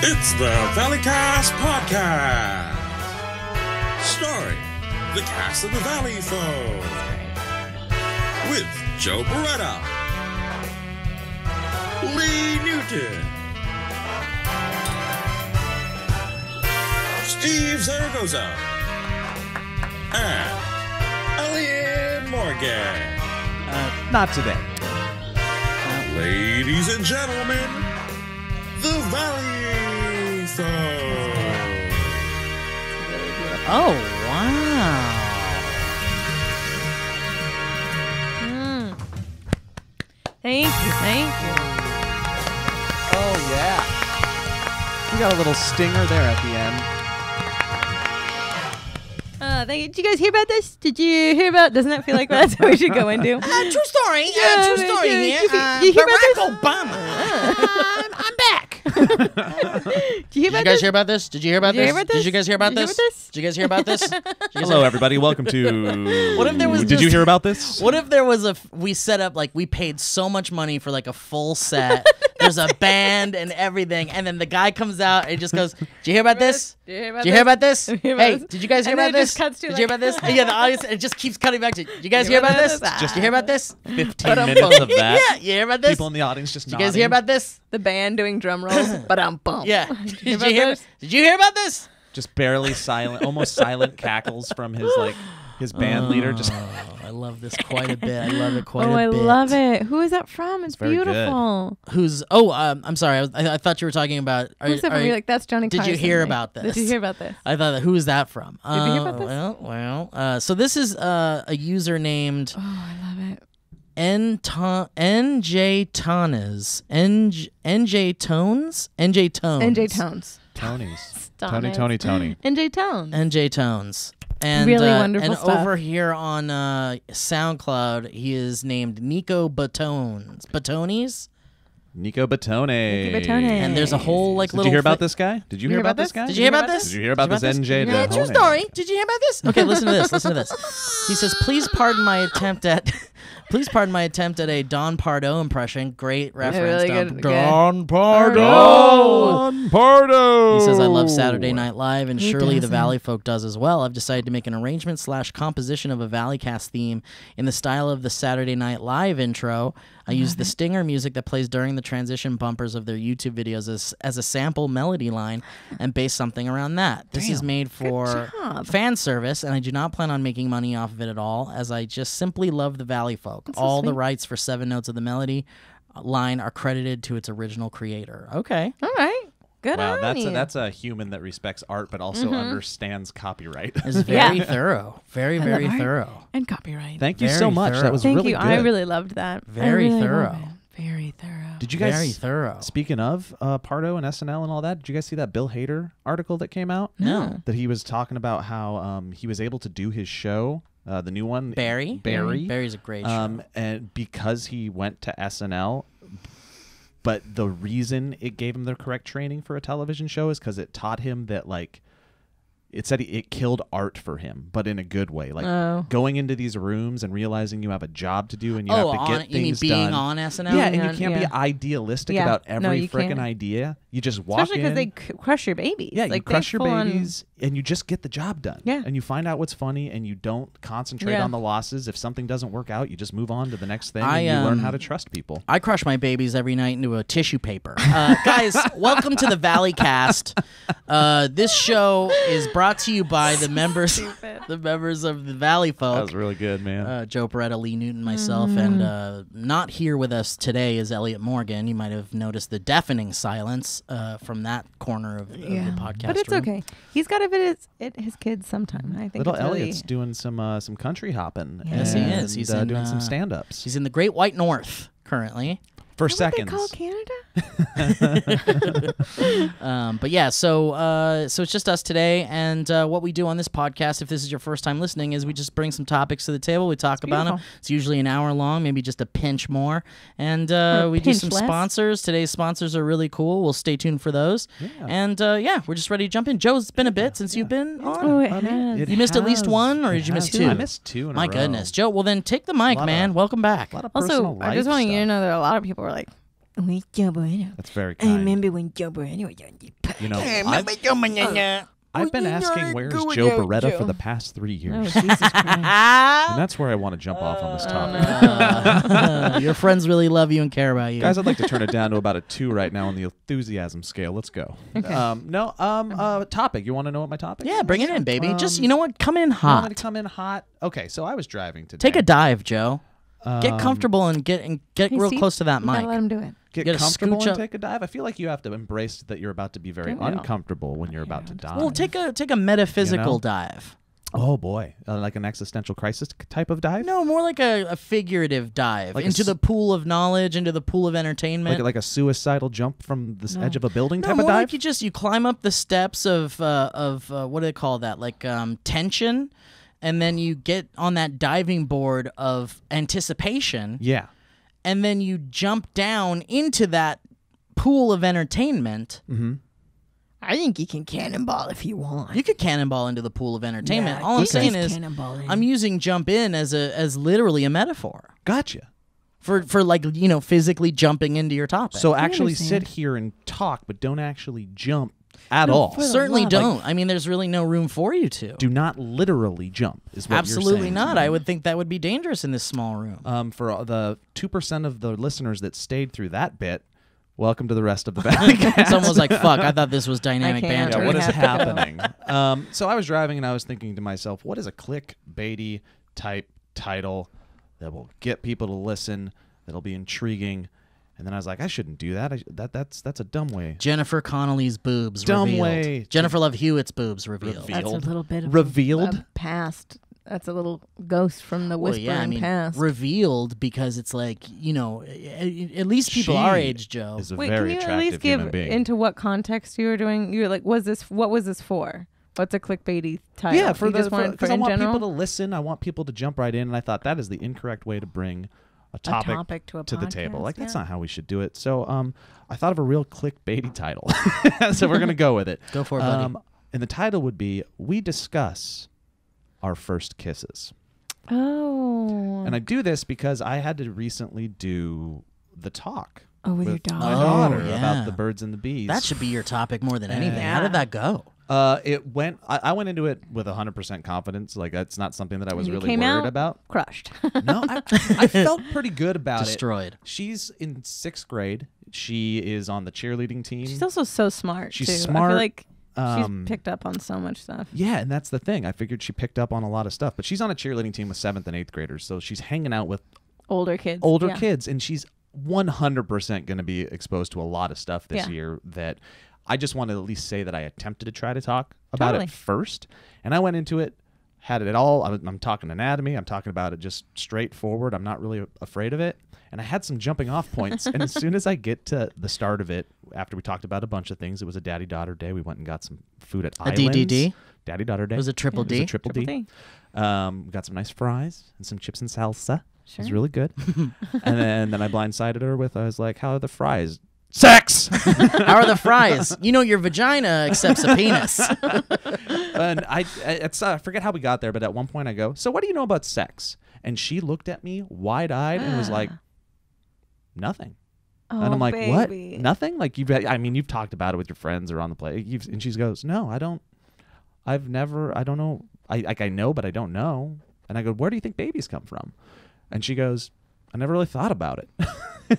It's the Valleycast podcast, starring the cast of the Valley Folk, with Joe Beretta, Lee Newton, Steve Zaragoza, and Elliot Morgan. Not today. Ladies and gentlemen, the Valley Folk. Oh, wow. Thank you. Oh, yeah. We got a little stinger there at the end. Thank you. Did you guys hear about this? Did you hear about? Doesn't that feel like that's what we should go into? True story. Yeah, True story you- here. you hear about Barack this? Obama. I'm back. Did you hear Did about you guys this? hear about this? Did you hear about Did you this? hear about Did this? you guys hear about Did you this? hear about this? Did you guys hear about this? Hello, everybody. Welcome to... What if there was Did you just- hear about this? What if there was we set up, like, we paid so much money for, like, a full set. There's a band and everything. And then the guy comes out and just goes, did you hear about this? Did you hear about Did you hear about this? Did you hear about Hey, this? did you guys hear And then about it this? just cuts to, Did you hear like- about this? And yeah, the audience, it just keeps cutting back to, did you guys hear about this? Did you hear about this? 15 minutes of that. Yeah, you hear about this? People in the audience just Did you guys hear about this? The band doing drum rolls, but I'm bummed. Yeah. Did Did you hear? Did you hear about this? Just barely silent, almost silent cackles from his band leader. Just I love this quite a bit. I love it quite Oh, a I bit. love it. Who is that from? It's very good. beautiful. Who's? Oh, I'm sorry. I thought you were talking about. Who's that from? You're like, that's Johnny Did you Carson. hear Like, about this? Did you hear about this? I thought, who is that from? Did you hear about this? Well. So this is a user named Oh, I love it. NJ Tones. NJ Tones. NJ Tones. Tony's. Stop it. Tony. NJ Tones. NJ Tones. And, Really wonderful and stuff. over here on SoundCloud, he is named Nico Batones. Batones? Nico Batone. Nico Batone. And there's a whole like Did little. you hear about this guy? Did you hear about this this? guy? Did you hear about this? Did you hear about this NJ? Yeah, true Batone? story. Did you hear about this? Okay, listen to this. Listen to this. He says, "Please pardon my attempt at." Please pardon my attempt at a Don Pardo impression. Great reference. really Don, good. Don Pardo. Don Pardo. He says, I love Saturday Night Live, and Who surely the doesn't? Valley Folk does as well. I've decided to make an arrangement / composition of a Valleycast theme in the style of the Saturday Night Live intro. I use the stinger music that plays during the transition bumpers of their YouTube videos as a sample melody line and base something around that. This is made for job. fan service, and I do not plan on making money off of it at all, as I just simply love the Valley Folk. That's so All the sweet. rights for 7 notes of the melody line are credited to its original creator. Okay. All right. Good Wow, on you. that's a human that respects art but also understands copyright. It's very Yeah. thorough. Very, I very love art. thorough. And copyright. Thank you Very so much. thorough. That was Thank really you. good. I really loved that. I Very really love thorough. it. Very thorough. Did you guys? Very thorough. Speaking of Pardo and SNL and all that, did you guys see that Bill Hader article that came out? No. That he was talking about how he was able to do his show, the new one, Barry? Barry. Barry's a great show. And because he went to SNL, but the reason it gave him the correct training for a television show is because it taught him that, like, it said it killed art for him, but in a good way. Like going into these rooms and realizing you have a job to do and you have to get things you mean being done. on SNL? Yeah, and you Yeah, can't be yeah. idealistic Yeah. about No, every you frickin' can't. idea. You just walk Especially because in. they crush your babies. Yeah, you like, crush they your full on- babies and you just get the job done. Yeah. And you find out what's funny and you don't concentrate Yeah. on the losses. If something doesn't work out, you just move on to the next thing I, and you learn how to trust people. I crush my babies every night into a tissue paper. Guys, welcome to the Valleycast. This show is brought to you by the members of the Valley Folk. That was really good, man. Joe Beretta, Lee Newton, myself, and not here with us today is Elliot Morgan. You might have noticed the deafening silence from that corner of the podcast. But it's room. okay. He's got to visit his kids sometime. I think Little it's really- Elliot's doing some country hopping. Yes, he and, is. He's doing in, some stand-ups. He's in the Great White North currently. For Is that what seconds. they call Canada? But yeah, so it's just us today, and what we do on this podcast, if this is your first time listening, is we just bring some topics to the table. We talk about them. It's usually an hour long, maybe just a pinch more, and we do some sponsors. Today's sponsors are really cool. We'll stay tuned for those. Yeah. And we're just ready to jump in. Joe, it's been a bit since you've been on. Oh, it has. You missed at least one, or did you miss two? I missed two in a row. My goodness, Joe. Well, then take the mic, man. Welcome back. A lot of personal Also, I just want you to know that a lot of people were like, "Where's Joe Bueno?" That's very I kind. remember when Joe Bueno was on the podcast. You know, I've been asking where's Joe Beretta for the past 3 years. Oh, Jesus Christ. And that's where I want to jump off on this topic. Your friends really love you and care about you. Guys, I'd like to turn it down to about a 2 right now on the enthusiasm scale. Let's go. Okay. Topic. You want to know what my topic is? Yeah, bring it in, baby. Just, you know what? Come in You want me hot. to come in hot? Okay, so I was driving today. Take a dive, Joe. Get comfortable and get real see, close to that You gotta let mic. him do it. Get gotta comfortable scooch and up. take a dive. I feel like you have to embrace that you're about to be very Yeah. uncomfortable when you're about to dive. Well, take a metaphysical You know? dive. Oh boy, like an existential crisis type of dive. No, more like a figurative dive Like into the pool of knowledge, into the pool of entertainment. like a suicidal jump from the edge of a building No, type more of dive. like you climb up the steps of what do they call that? Like tension, and then you get on that diving board of anticipation, Yeah. and then you jump down into that pool of entertainment. Mm-hmm. I think you can cannonball if you want. You could cannonball into the pool of entertainment. Yeah, All I'm you saying just is, cannonball in. I'm using jump in as literally a metaphor Gotcha. for like physically jumping into your topic. So actually understand. sit here and talk, but don't actually jump at all. for the certainly love. don't. I mean, there's really no room for you to. Do not literally jump. Is what Absolutely you're saying. not. I would think that would be dangerous in this small room. For the 2% of the listeners that stayed through that bit, welcome to the rest of the Valleycast. Someone was like, "Fuck! I thought this was dynamic can't. banter." Yeah, what We is have to go. happening? So I was driving and I was thinking to myself, what is a clickbaity type title that will get people to listen, that'll be intriguing? And then I was like, I shouldn't do that. That's a dumb way. Jennifer Connelly's boobs Dumb revealed. way. Jennifer Love Hewitt's boobs revealed. That's a little bit of Revealed? a past. That's a little ghost from the Well, whispering yeah, I mean, past. revealed because it's like at least people our She age, Joe. is a Wait, very can you at attractive least human give being. into what context you were doing? You were like, what was this for? What's a clickbaity title? Yeah, for you just wanted because for I in want general? people to listen. I want people to jump right in, and I thought that is the incorrect way to bring a topic to a the table. podcast, Like that's yeah. not how we should do it. So I thought of a real clickbaity title. So we're gonna go with it. Go for it, buddy. And the title would be "We Discuss Our First Kisses." Oh. And I do this because I had to recently do the talk With your my daughter. daughter yeah. about the birds and the bees. That should be your topic more than anything. How Yeah. did that go? It went. I went into it with 100% confidence. Like that's not something that I was You really came worried out about. crushed. No, I felt pretty good about Destroyed. it. She's in 6th grade. She is on the cheerleading team. She's also so smart. She's too. I smart, feel like she's um, picked up on so much stuff. Yeah, and that's the thing. I figured she picked up on a lot of stuff. But she's on a cheerleading team with 7th and 8th graders, so she's hanging out with Older kids. older yeah. kids, and she's 100% going to be exposed to a lot of stuff this Yeah. year that I just want to at least say that I attempted to try to talk about Totally. it first. And I went into it, had it all. I'm talking anatomy. I'm talking about it just straightforward. I'm not really afraid of it. And I had some jumping off points. And as soon as I get to the start of it, after we talked about a bunch of things, it was a daddy-daughter day. We went and got some food at Islands. DDD? Daddy-daughter day. Was it triple It was D? a triple D. D. Got some nice fries and some chips and salsa. It was Sure. really good. and then I blindsided her with, I was like, how are the fries? Sex! How are the fries? Your vagina accepts a penis. And I forget how we got there, but at one point I go, so what do you know about sex? And she looked at me wide-eyed and was like, nothing. Oh, And I'm like, baby. what? Nothing? Like, you've talked about it with your friends or on the play. And she goes, no, I don't know. I know, but I don't know. And I go, where do you think babies come from? And she goes, I never really thought about it.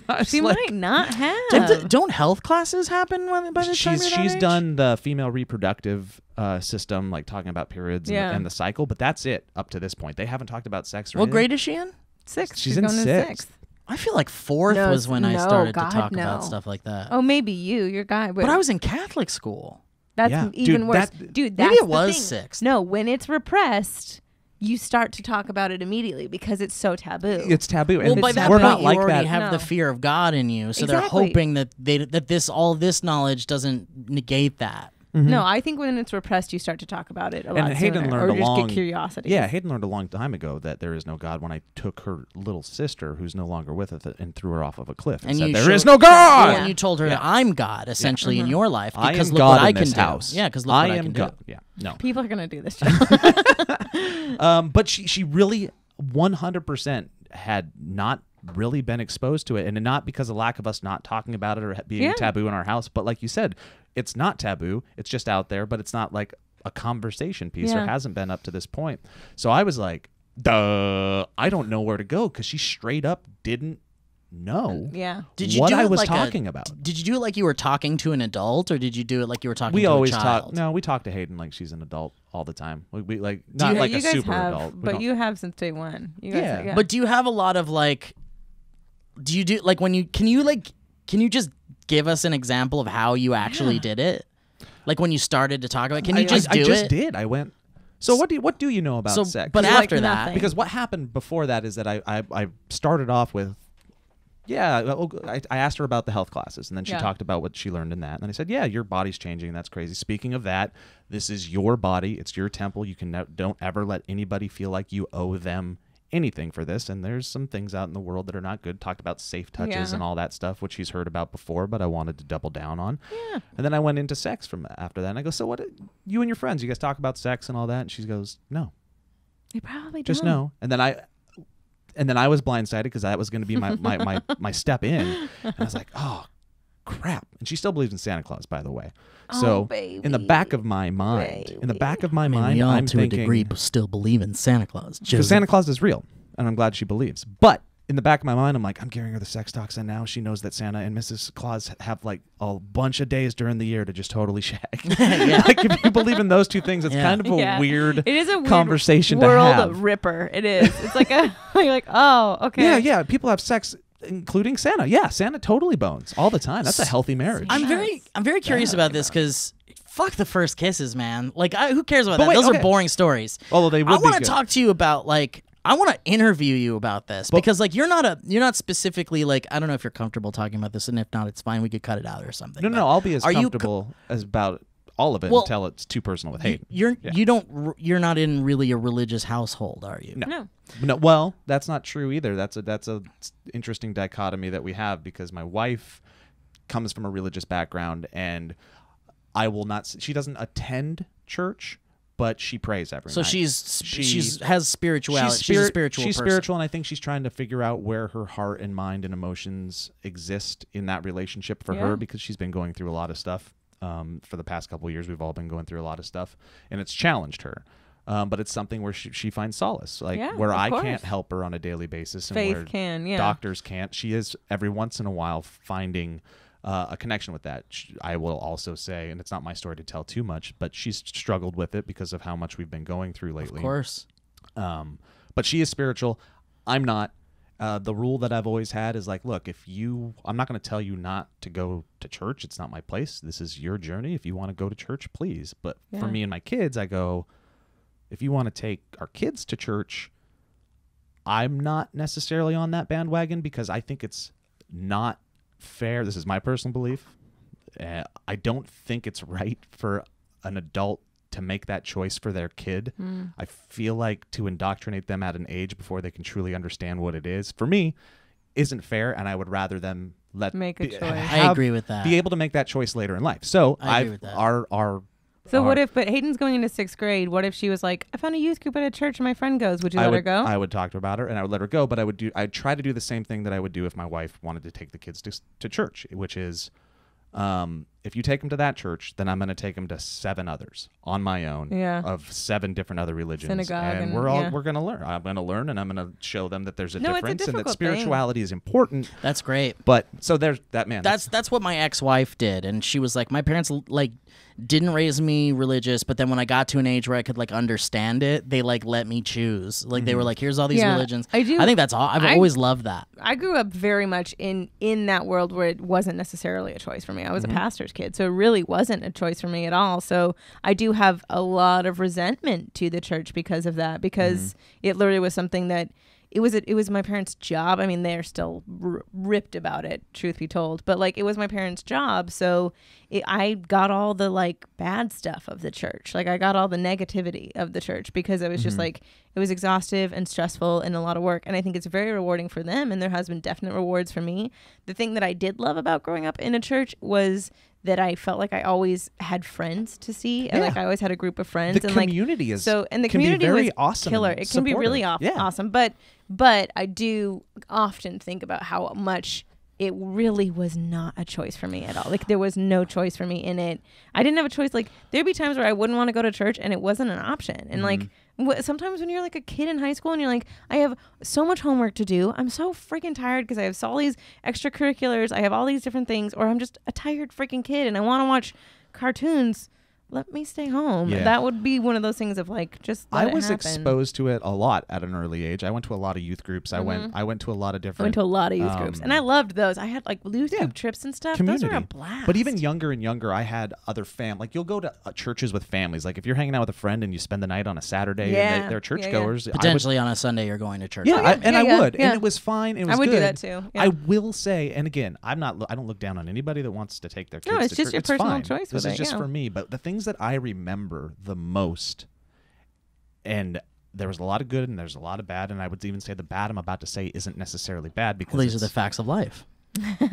I was She like, might not have. Don't health classes happen by the time you're that she's age? done the female reproductive system, like talking about periods Yeah. and the cycle, but that's it up to this point. They haven't talked about sex or What anything. grade is she in? Sixth. She's She's in going to 6th. sixth. I feel like 4th No, was when I no, started God, to talk no. about stuff like that. Oh, maybe your guy. But I was in Catholic school. That's Yeah. even Dude, worse. that- Dude, Maybe that's it the was thing. 6th. No, when it's repressed, you start to talk about it immediately because it's so taboo. It's taboo. Well, and by that we're point, not you like already that. have the No. fear of God in you, so they're Exactly. hoping that all this knowledge doesn't negate that. No, I think when it's repressed, you start to talk about it a lot And Hayden sooner, learned or just along. get curiosity. Yeah, Hayden learned a long time ago that there is no God when I took her little sister, who's no longer with us, and threw her off of a cliff and said, you "There is showed- no God." Well, and you told her that I'm God, essentially, in your life. I Because am look God what in I can this do. house. Yeah, because look I what I am can God. do. Yeah, no. People are gonna do this. But she really 100% had not really been exposed to it, and not because of lack of us not talking about it or being Yeah. taboo in our house, but like you said, it's not taboo. It's just out there, but it's not like a conversation piece or Yeah. hasn't been up to this point. So I was like, duh, I don't know where to go because she straight up didn't know Yeah. Did you what do I it was like talking about. Did you do it like you were talking to an adult, or did you do it like you were talking We to always a talk. child? No, we talk to Hayden like she's an adult all the time. We like not Yeah, like you a guys super have, adult. We but don't- you have since day one. You guys, Yeah. But do you have a lot of like? Do you do like when you can you just give us an example of how you actually did it? Like when you started to talk about it, can you just do I just it? did. I went. So what do you know about So, sex? but Like after that, nothing. Because what happened before that is that I started off with, I asked her about the health classes, and then she Yeah. talked about what she learned in that. And then I said, yeah, your body's changing. That's crazy. Speaking of that, this is your body. It's your temple. You can don't ever let anybody feel like you owe them anything for this. And there's some things out in the world that are not good. Talked about safe touches Yeah. and all that stuff, which she's heard about before, but I wanted to double down on. Yeah. And then I went into sex from after that. And I go, so what? You and your friends, you guys talk about sex and all that? And she goes, no. You probably Just don't. no. And then I was blindsided because that was going to be my step in. And I was like, oh, crap. And she still believes in Santa Claus, by the way. So in the back of my mind, we all I'm to a thinking, degree still believe in Santa Claus. because Santa Claus is real, and I'm glad she believes. But in the back of my mind, I'm like, I'm giving her the sex talks, and now she knows that Santa and Mrs. Claus have like a bunch of days during the year to just totally shag. Like if you believe in those two things, it's Yeah. kind of a Yeah. weird It is a weird conversation world to have. ripper. It is. It's like a you're like, oh, okay. Yeah. People have sex, including Santa. Yeah, Santa totally bones all the time. That's a healthy marriage. I'm very curious about this because fuck the first kisses, man. Like, who cares about But that? wait, Those okay. are boring stories. Although they would I be want to good. talk to you about like. I want to interview you about this because like you're not specifically like I don't know if you're comfortable talking about this, and if not, it's fine. We could cut it out or something. No, but I'll be as are you comfortable as about all of it Well, until it's too personal with Hayden. You're not in really a religious household, are you? No. No, well, that's not true either. That's a interesting dichotomy that we have because my wife comes from a religious background, and I will not. She doesn't attend church, but she prays every So night. she's has spirituality. She's a spiritual She's person. spiritual, and I think she's trying to figure out where her heart and mind and emotions exist in that relationship for her Yeah. because she's been going through a lot of stuff. For the past couple of years, we've all been going through a lot of stuff, and it's challenged her. But it's something where she finds solace, like Yeah, where of I course. can't help her on a daily basis, and Faith where can, yeah. doctors can't. She is every once in a while finding a connection with that. I will also say, and it's not my story to tell too much, but she's struggled with it because of how much we've been going through lately. Of course. But she is spiritual. I'm not. The rule that I've always had is like, look, I'm not going to tell you not to go to church. It's not my place. This is your journey. If you want to go to church, please. But for Yeah. me and my kids, I go, if you want to take our kids to church, I'm not necessarily on that bandwagon because I think it's not fair. This is my personal belief. I don't think it's right for an adult to make that choice for their kid. I feel like to indoctrinate them at an age before they can truly understand what it is, for me, isn't fair, and I would rather them Make a choice. I agree with that. Be able to make that choice later in life. So I agree with that. So what if, but Hayden's going into 6th grade. What if she was like, I found a youth group at a church and my friend goes. Would you let her go? I would talk to her about her, and I would let her go, but I'd try to do the same thing that I would do if my wife wanted to take the kids to church, which is, if you take them to that church, then I'm going to take them to 7 others on my own of 7 different other religions. Synagogue and and- we're yeah. going to learn. I'm going to learn, and I'm going to show them that there's a No, it's a difference and that difficult thing. spirituality is important. That's great. But so there's that, man. That's what my ex-wife did, and she was like, my parents like didn't raise me religious, but then when I got to an age where I could like understand it, they like let me choose. Like they were like, here's all these Yeah, religions. I do- I think that's all. I've always loved that. I grew up very much in that world where it wasn't necessarily a choice for me. I was a pastor's college kid. So it really wasn't a choice for me at all. So I do have a lot of resentment to the church because of that, because it literally was something that it was my parents' job. I mean, they're still ripped about it, truth be told. But like, it was my parents' job. So I got all the like bad stuff of the church. Like I got all the negativity of the church because it was just like, it was exhaustive and stressful and a lot of work. And I think it's very rewarding for them. And there has been definite rewards for me. The thing that I did love about growing up in a church was that I felt like I always had friends to see, and like I always had a group of friends. The and community like, is so, and the can community be very was awesome, killer. It can be really awesome, but I do often think about how much it really was not a choice for me at all. Like there was no choice for me in it. I didn't have a choice. Like there'd be times where I wouldn't want to go to church, and it wasn't an option. And like sometimes when you're like a kid in high school and you're like, I have so much homework to do, I'm so freaking tired because I have all these extracurriculars, I have all these different things, or I'm just a tired freaking kid and I want to watch cartoons. Let me stay home. Yeah. That would be one of those things of like, just let I was it happen. exposed to it a lot at an early age. I went to a lot of youth groups. I went to a lot of different. I went to a lot of youth groups, and I loved those. I had like youth group trips and stuff. Community. Those were a blast. But even younger and younger, I had other like you'll go to churches with families. Like if you're hanging out with a friend and you spend the night on a Saturday, and they're churchgoers. Potentially on a Sunday, you're going to church. Yeah, I would, yeah. and it was fine. It was I would good. do that too. Yeah. I will say, and again, I don't look down on anybody that wants to take their kids. No, it's to just church. your It's personal fine. choice This with is it, just for me. But the things that I remember the most, and there was a lot of good and there's a lot of bad, and I would even say the bad I'm about to say isn't necessarily bad because These are the facts of life.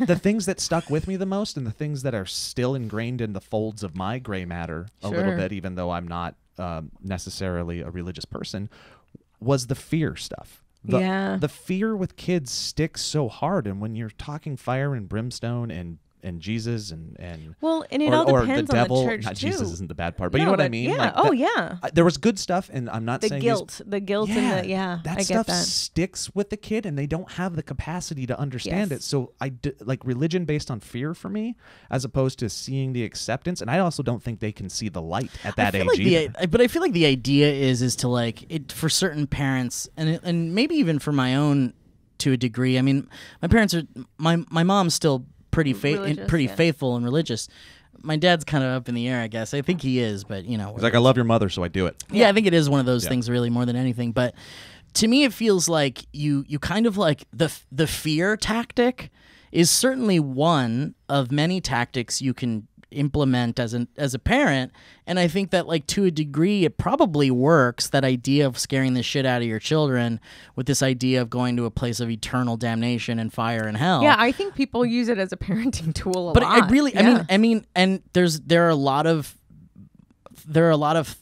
the things that stuck with me the most and the things that are still ingrained in the folds of my gray matter a little bit, even though I'm not necessarily a religious person, was the fear stuff. The fear with kids sticks so hard, and when you're talking fire and brimstone and Jesus and well, and it or, all or depends the devil, on the church not too. Jesus isn't the bad part, but No, you know what I but mean? yeah. Like there was good stuff, and I'm not saying the guilt and that I stuff get that. sticks with the kid, and they don't have the capacity to understand it. So like religion based on fear for me, as opposed to seeing the acceptance, and I also don't think they can see the light at that age. But I feel like the idea is to like it for certain parents, and maybe even for my own to a degree. I mean, my parents are my mom's still pretty faithful and religious. My dad's kind of up in the air, I guess. I think he is, but you know, he's like, I love your mother, so I do it. Yeah, I think it is one of those things, really, more than anything. But to me, it feels like you kind of like the fear tactic is certainly one of many tactics you can implement as a parent, and I think that like to a degree it probably works, that idea of scaring the shit out of your children with this idea of going to a place of eternal damnation and fire and hell. Yeah, I think people use it as a parenting tool a lot. But I mean, and there are a lot of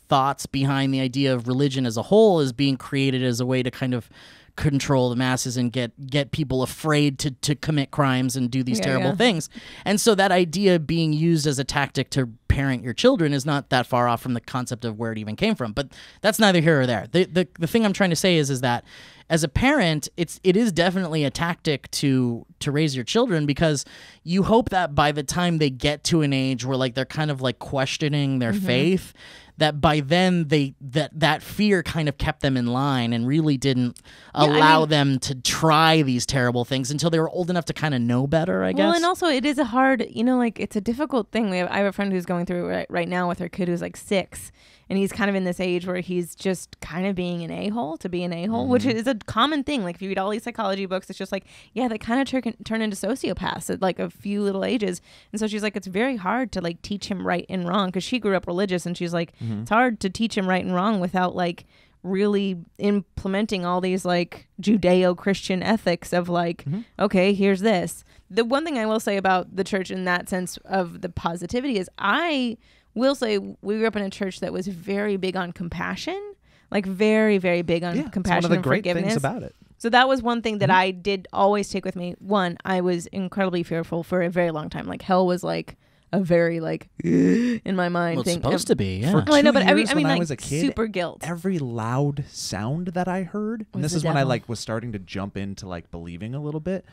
thoughts behind the idea of religion as a whole as being created as a way to kind of control the masses and get people afraid to commit crimes and do these terrible things. And so that idea being used as a tactic to parent your children is not that far off from the concept of where it even came from. But that's neither here or there. The thing I'm trying to say is that as a parent, it is definitely a tactic to raise your children, because you hope that by the time they get to an age where like they're kind of like questioning their faith, that by then that fear kind of kept them in line and really didn't allow them to try these terrible things until they were old enough to kind of know better, I guess. Well, and also it is a hard, like it's a difficult thing. I have a friend who's going through it right now with her kid who's like 6, and he's kind of in this age where he's just kind of being an a-hole to be an a-hole, which is a common thing. Like if you read all these psychology books, it's just like, they kind of turn into sociopaths at like a few little ages. And so she's like, it's very hard to like teach him right and wrong, because she grew up religious, and she's like, it's hard to teach him right and wrong without like really implementing all these like Judeo-Christian ethics of like, okay, here's this. The one thing I will say about the church in that sense of the positivity is I will say we grew up in a church that was very big on compassion, like very, very big on compassion one of the and great forgiveness. things about it. So that was one thing that I did always take with me. One, I was incredibly fearful for a very long time. Like hell was like a very like in my mind well, it's thing. supposed to be, yeah. For 2 I know, but years when I like was a kid, super guilt. every loud sound that I heard, and this the is when I devil. like was starting to jump into like believing a little bit,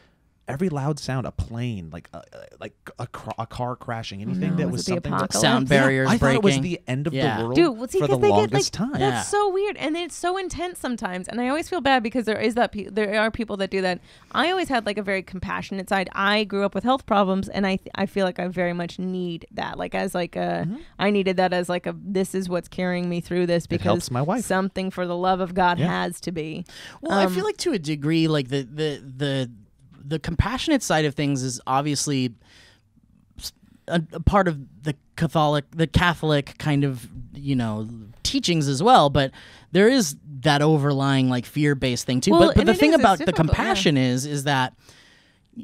every loud sound, a plane, like a car crashing, anything that was was it the something. apocalypse? Sound barriers I thought breaking. it was the end of Yeah. the world Dude, well, see, for the 'cause they get, longest time. That's Yeah. so weird, and it's so intense sometimes. And I always feel bad because there are people that do that. I always had like a very compassionate side. I grew up with health problems, and I feel like I very much need that. Like as like a, I needed that as like a. This is what's carrying me through this because helps my wife. something for the love of God Yeah. has to be. Well, I feel like to a degree, like the compassionate side of things is obviously a part of the Catholic kind of teachings as well, but there is that overlying like fear-based thing too. Well, but and the it thing is, it's about the difficult, compassion is that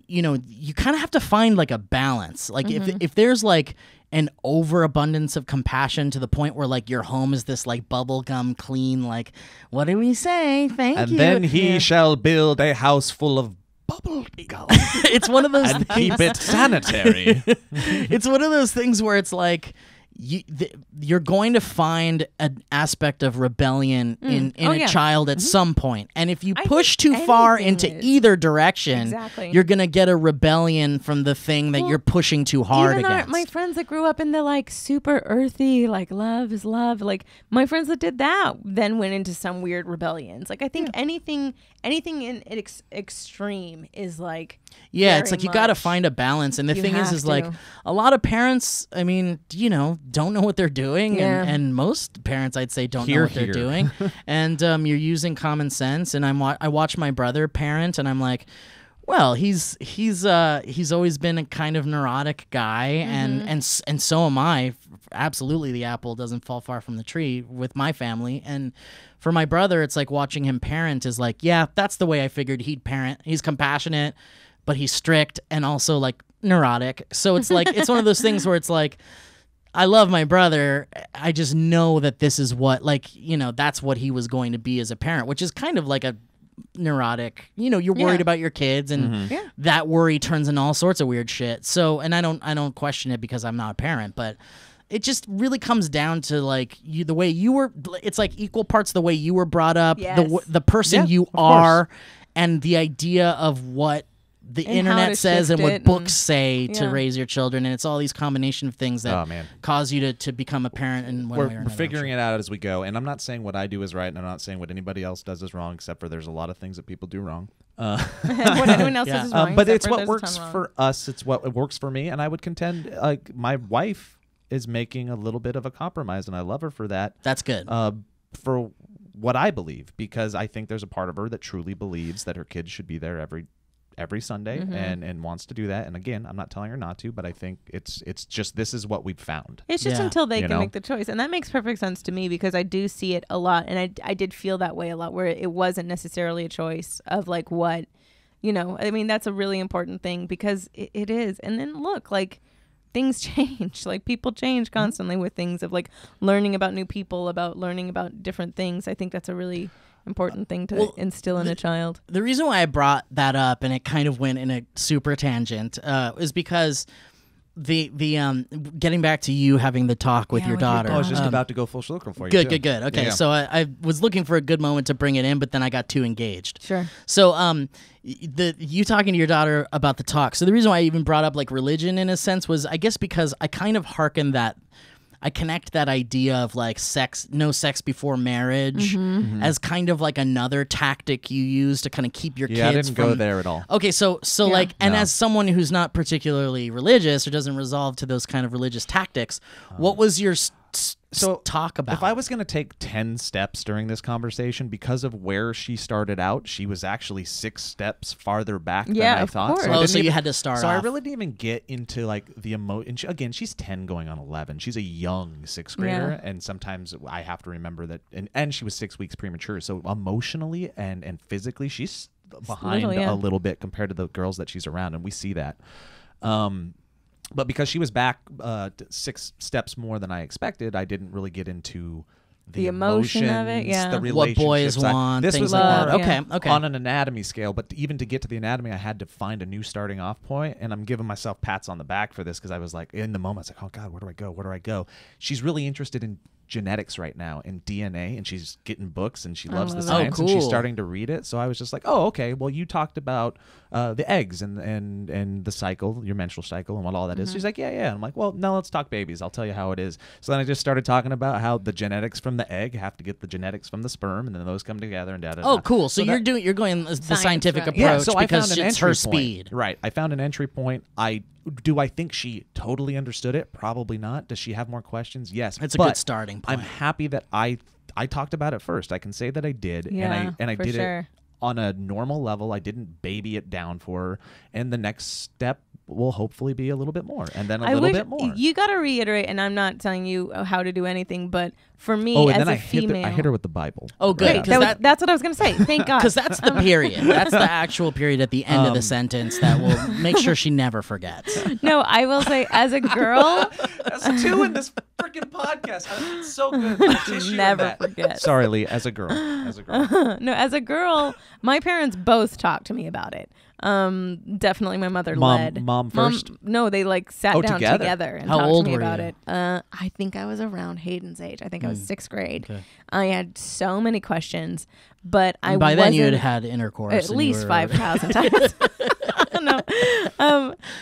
you kind of have to find like a balance. Like if there's like an overabundance of compassion to the point where like your home is this like bubblegum clean, like what do we say? Thank And you. then he shall build a house full of bubble gum It's one of those and things. keep it sanitary. It's one of those things where it's like you're going to find an aspect of rebellion in Oh, a yeah. child at some point. And if you I push think too far anything into is. either direction, Exactly. you're going to get a rebellion from the thing that Well, you're pushing too hard Even against. my friends that grew up in the like super earthy, like love is love, like my friends that did that then went into some weird rebellions. Like I think anything in extreme is like Yeah, it's very like you got to much- find a balance. And the You thing have is like to. a lot of parents, I mean, don't know what they're doing. Yeah. And most parents, I'd say, don't know Hear, what they're hear. doing. And you're using common sense. And I watch my brother parent, and I'm like, well, he's always been a kind of neurotic guy, and so am I. Absolutely, the apple doesn't fall far from the tree with my family. And for my brother, it's like watching him parent is like, yeah, that's the way I figured he'd parent. He's compassionate, but he's strict and also like neurotic. So it's like it's one of those things where it's like, I love my brother. I just know that this is what that's what he was going to be as a parent, which is kind of like a neurotic. You're worried Yeah. about your kids, and Yeah. that worry turns into all sorts of weird shit. So, and I don't question it because I'm not a parent, but it just really comes down to like the way you were. It's like equal parts the way you were brought up, Yes. the person Yeah, you of course. are, and the idea of what the And how internet to says and shift what it books and- say to yeah. raise your children, and it's all these combination of things that Oh, man. cause you to become a parent in one way or We're another. figuring it out as we go, and I'm not saying what I do is right, and I'm not saying what anybody else does is wrong, except for there's a lot of things that people do wrong. what anyone else Yeah. is wrong. But except it's for what there's a works ton wrong. for us. It's what works for me, and I would contend like my wife is making a little bit of a compromise, and I love her for that. That's good. For what I believe, because I think there's a part of her that truly believes that her kids should be there every Sunday and wants to do that. And again, I'm not telling her not to, but I think it's just this is what we've found. It's just Yeah. until they You can know? make the choice. And that makes perfect sense to me because I do see it a lot. And I did feel that way a lot where it wasn't necessarily a choice of like what, I mean, that's a really important thing because it is. And then look, like things change. Like people change constantly with things of like learning about new people, about learning about different things. I think that's a really important thing to instill in a child. The reason why I brought that up, and it kind of went in a super tangent, is because the getting back to you having the talk with Yeah, your with your daughter. I was just um, about to go full circle for you. Good, too. good. Okay, Yeah. so I was looking for a good moment to bring it in, but then I got too engaged. Sure. So you talking to your daughter about the talk. So the reason why I even brought up like religion in a sense was I guess because I kind of I connect that idea of like no sex before marriage as kind of like another tactic you use to kind of keep your Yeah, I kids didn't from go there at all. Okay, so like, and No. as someone who's not particularly religious or doesn't resolve to those kind of religious tactics, what was your talk about? If I was going to take 10 steps during this conversation, because of where she started out, she was actually 6 steps farther back Yeah, than I of thought. course. I Oh, didn't so you even- had to start So I off. really didn't even get into like the emotion. Again, she's 10 going on 11. She's a young 6th grader, Yeah. and sometimes I have to remember that. And she was 6 weeks premature, so emotionally and physically, she's behind little, yeah. a little bit compared to the girls that she's around, and we see that. But because she was back 6 steps more than I expected, I didn't really get into the emotion of it, emotions, yeah. the What relationships. boys want, This things was like more that. yeah. Okay. on an anatomy scale, but even to get to the anatomy, I had to find a new starting off point, and I'm giving myself pats on the back for this because I was like, in the moment, I was like, oh God, where do I go? Where do I go? She's really interested in genetics right now and DNA, and she's getting books and she loves the love it. science and cool. she's starting to read it. So I was just like, oh, okay. Well, you talked about the eggs and the cycle, your menstrual cycle, and what all that is. She's like, yeah. And I'm like, well, now let's talk babies. I'll tell you how it is. So then I just started talking about how the genetics from the egg have to get the genetics from the sperm, and then those come together and da-da-da. Oh, cool. So you're going the Science scientific route. approach so I because found an it's her entry point. speed. Right. I found an entry point. I think she totally understood it? Probably not. Does she have more questions? Yes. It's a but good starting point. I'm happy that I talked about it first. I can say that I did, Yeah, and I for did sure. it on a normal level. I didn't baby it down for her, and the next step will hopefully be a little bit more, and then a little bit more. You got to reiterate, and I'm not telling you how to do anything, but for me and as then a I female, hit her with the Bible. Oh, good. Right Because after. that's what I was going to say. Thank God. Because that's the period. That's the actual period at the end of the sentence that will make sure she never forgets. No, I will say, as a girl, That's 2 in this freaking podcast. It's so good. never forget. Sorry, Lee. As a girl. No, as a girl, my parents both talked to me about it. Definitely my mother led. Mom first? No, they like sat Oh, down together? and How talked old to me were about you? it. I think I was around Hayden's age. I think I was 6th grade. I had so many questions, but I And by then you wasn't- had intercourse. at and least you were- 5,000 times. No,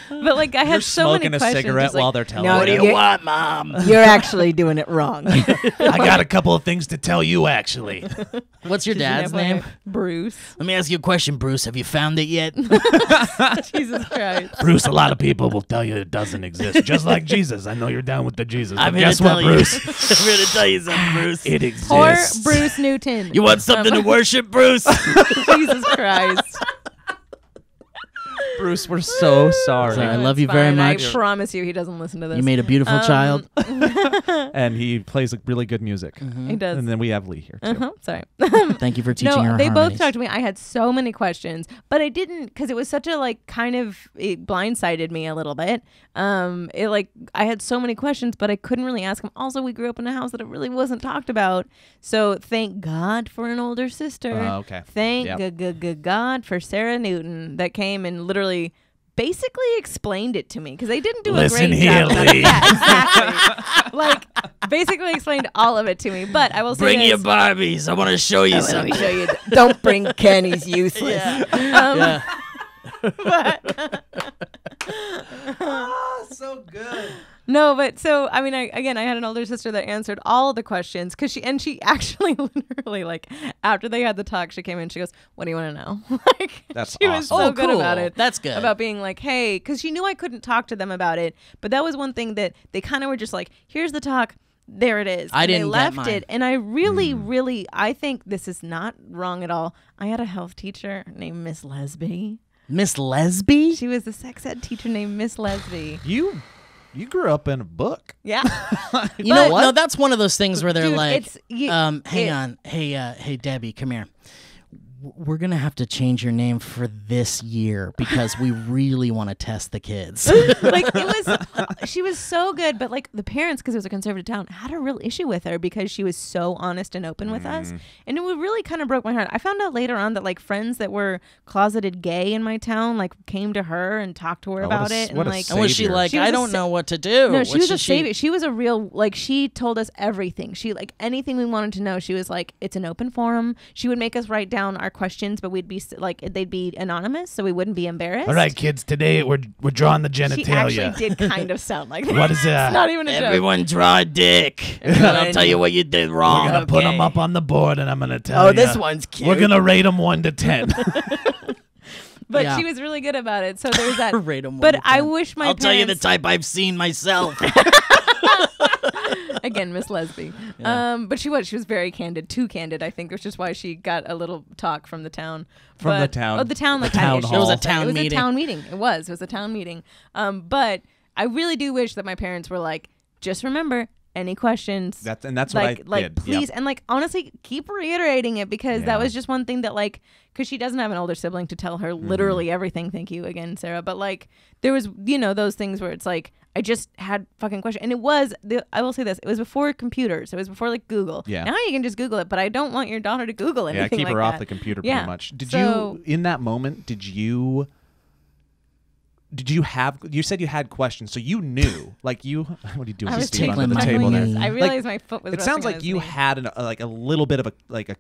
but like I had You're so many smoking a questions. cigarette just like, while they're telling no, you. What do you want, Mom? You're actually doing it wrong. I got a couple of things to tell you, actually. What's your dad's name? Bruce. Let me ask you a question, Bruce. Have you found it yet? Jesus Christ. Bruce, a lot of people will tell you it doesn't exist. Just like Jesus. I know you're down with the Jesus. But I'm here guess to what, tell Bruce? you. I'm here to tell you something, Bruce. It exists. Or Bruce Newton. You want something to worship, Bruce? Jesus Christ. Bruce, we're so sorry. Sorry, I No, love it's you very fine. much. I promise you he doesn't listen to this. You made a beautiful child. And he plays really good music. He does. And then we have Lee here, too. Uh-huh. Sorry. Thank you for teaching No, her they harmonies. both talked to me. I had so many questions, but I didn't because it was such a like kind of it blindsided me a little bit. It like I had so many questions, but I couldn't really ask them. Also, we grew up in a house that it really wasn't talked about. So thank God for an older sister. Okay. Thank Yep. God for Sarah Newton that came and literally basically explained it to me because they didn't do Listen a great here, job. Lee. Yeah, exactly. Like basically explained all of it to me. But I will say Bring this. your Barbies. I want to show you Let something. me show you. Don't bring Ken. He's useless. Yeah. So good. No, but so I mean, I had an older sister that answered all of the questions because she actually literally like after they had the talk, she came in. She goes, "What do you want to know?" Like That's she was awesome. so Oh, good cool. about it. That's good. About being like, hey, because she knew I couldn't talk to them about it, but that was one thing that they kind of were just like, "Here's the talk." There it is. I And didn't they get left mine. it, and I really, I think this is not wrong at all. I had a health teacher named Miss Lesby. Miss Lesby? She was a sex ed teacher named Miss Lesby. You grew up in a book. Yeah. You know But- what? No, that's one of those things where they're Dude, like, it's- you- hang it- on. Hey, Debbie, come here. We're going to have to change your name for this year because we really want to test the kids. Like it was she was so good, but like the parents, because it was a conservative town, had a real issue with her because she was so honest and open with us, and it really kind of broke my heart. I found out later on that like friends that were closeted gay in my town like came to her and talked to her about it, and like And was she Savior. like, She was I a don't sa- know what to do? no, she What was a should savior. She was a real like she told us everything. She like anything we wanted to know. She was like, it's an open forum. She would make us write down our questions, but we'd be like they'd be anonymous, so we wouldn't be embarrassed. All right, kids, today we're drawing the She actually genitalia. did kind of sound like that. What is that? It's not even a joke. Everyone draw a dick. And I'll tell you what you did wrong. We're going to put them up on the board, and I'm going to tell you. Oh, this one's cute. We're going to rate them 1 to 10. But Yeah. she was really good about it. So there's that. Rate 'em 1 But to I 10. wish my I'll parents, tell you the type I've seen myself. again, Miss Lesby. But she was very candid, too candid, I think, which is why she got a little talk from the town. From the town. Oh, the town, like town had issues. hall. It was a town It was meeting. a town meeting. It was a town meeting. But I really do wish that my parents were like, just remember, any questions. That's what like I did. please, Yep. and like honestly keep reiterating it because Yeah. that was just one thing that like because she doesn't have an older sibling to tell her literally everything. Thank you again, Sarah. But like there was those things where it's like I just had fucking questions, and it was I will say this, it was before computers, it was before like Google. Yeah. Now you can just Google it, but I don't want your daughter to Google anything. Yeah, keep like her off that. the computer Yeah. pretty much. Did So- you in that moment? Did you did you have? You said you had questions, so you knew. Like you, what are you doing? I was Steve, tickling under the my table there. knee. I realized my foot was. It sounds resting on like his you knee. had like a little bit of a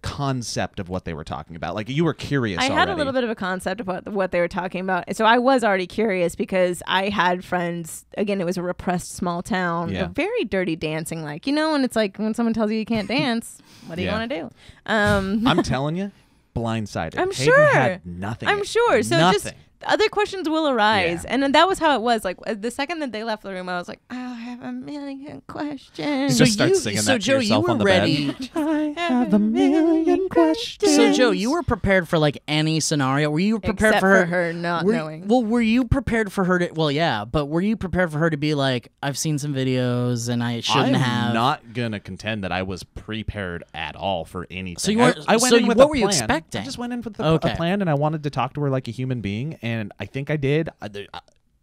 concept of what they were talking about. Like you were curious. I had a little bit of a concept of what they were talking about. So I was already curious because I had friends. Again, it was a repressed small town. Yeah. Very dirty dancing, like, you know, and it's like when someone tells you can't dance, what do you Yeah. want to do? I'm telling you, blindsided. I'm Hayden sure. had nothing. I'm sure. So nothing. just other questions will arise. Yeah. And then that was how it was. Like the second that they left the room, I was like, I have a million questions. Just start singing that to Joe, yourself you were on the ready. bed. I have a million questions. So Joe, you were prepared for like any scenario. Were you prepared Except for her? not were, knowing. Well, were you prepared for her to? Well, yeah, but were you prepared for her to be like, I've seen some videos and I shouldn't I'm have? not gonna contend that I was prepared at all for anything. So you weren't- I went so in with what a were you plan. expecting? I just went in with a Okay. plan, and I wanted to talk to her like a human being, and I think I did.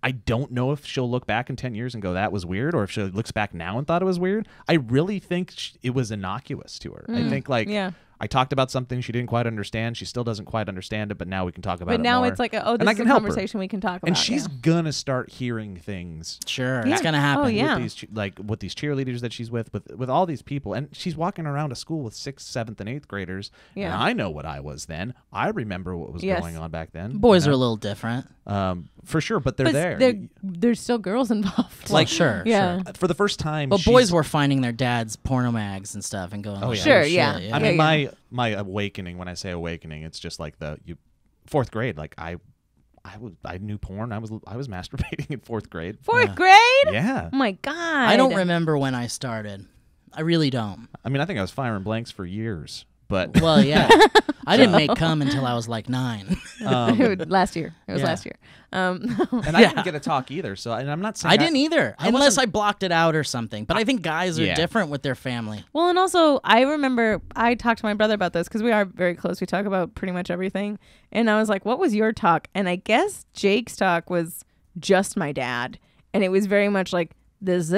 I don't know if she'll look back in 10 years and go, that was weird, or if she looks back now and thought it was weird. I really think it was innocuous to her. I think, like, yeah. I talked about something she didn't quite understand. She still doesn't quite understand it, but now we can talk about it But now more. it's like, this And I is can a help her. conversation we can talk about. And she's yeah. gonna start hearing things Sure, Yeah. it's gonna happen. Oh, yeah. with these with these cheerleaders that she's with all these people, and she's walking around a school with 6th, 7th, and 8th graders. Yeah. And I know what I was then. I remember what was Yes. going on back then. Boys you are a know? little different. For sure, but they're But there. there's still girls involved. Like, sure, yeah. sure. For the first time, But she's- boys were finding their dad's porno mags and stuff and going, Oh, like, yeah. Sure, shit, yeah. I mean, Yeah. my awakening. When I say awakening, it's just like 4th grade. Like I knew porn. I was masturbating in 4th grade. Fourth grade? Yeah. Oh my God. I don't remember when I started. I really don't. I mean, I think I was firing blanks for years, but Well, yeah. I didn't make cum until I was like 9. last year. It was Yeah. last year. and I didn't get a talk either. So and I'm not saying I didn't either, I unless I wasn't- blocked it out or something. But I think guys are Yeah. different with their family. Well, and also, I remember I talked to my brother about this because we are very close. We talk about pretty much everything. And I was like, what was your talk? And I guess Jake's talk was just my dad. And it was very much like, this.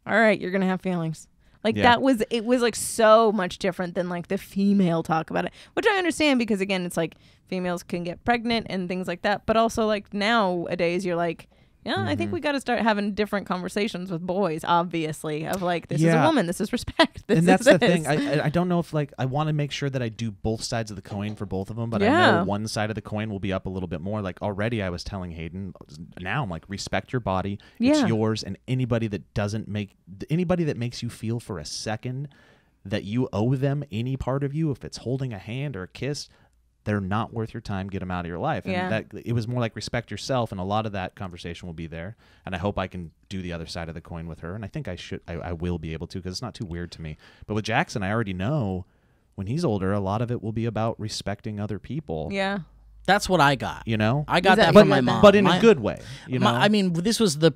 All right, you're going to have feelings. Like Yeah. it was like so much different than like the female talk about it, which I understand because again, it's like females can get pregnant and things like that. But also like nowadays you're like, yeah, I think we got to start having different conversations with boys, obviously, of like, this is a Yeah. woman, this is respect. This And that's is the thing. this. I don't know if like I want to make sure that I do both sides of the coin for both of them, but I Yeah. know one side of the coin will be up a little bit more. Like already, I was telling Hayden. Now I'm like, respect your body. Yeah. It's yours, and anybody that makes you feel for a second that you owe them any part of you, if it's holding a hand or a kiss, they're not worth your time. Get them out of your life. And Yeah. that it was more like respect yourself, and a lot of that conversation will be there. And I hope I can do the other side of the coin with her. And I think I will be able to, because it's not too weird to me. But with Jackson, I already know when he's older, a lot of it will be about respecting other people. Yeah. That's what I got. You know, I got that Exactly. from my But- mom. but in My- a good way. You know, I mean, this was the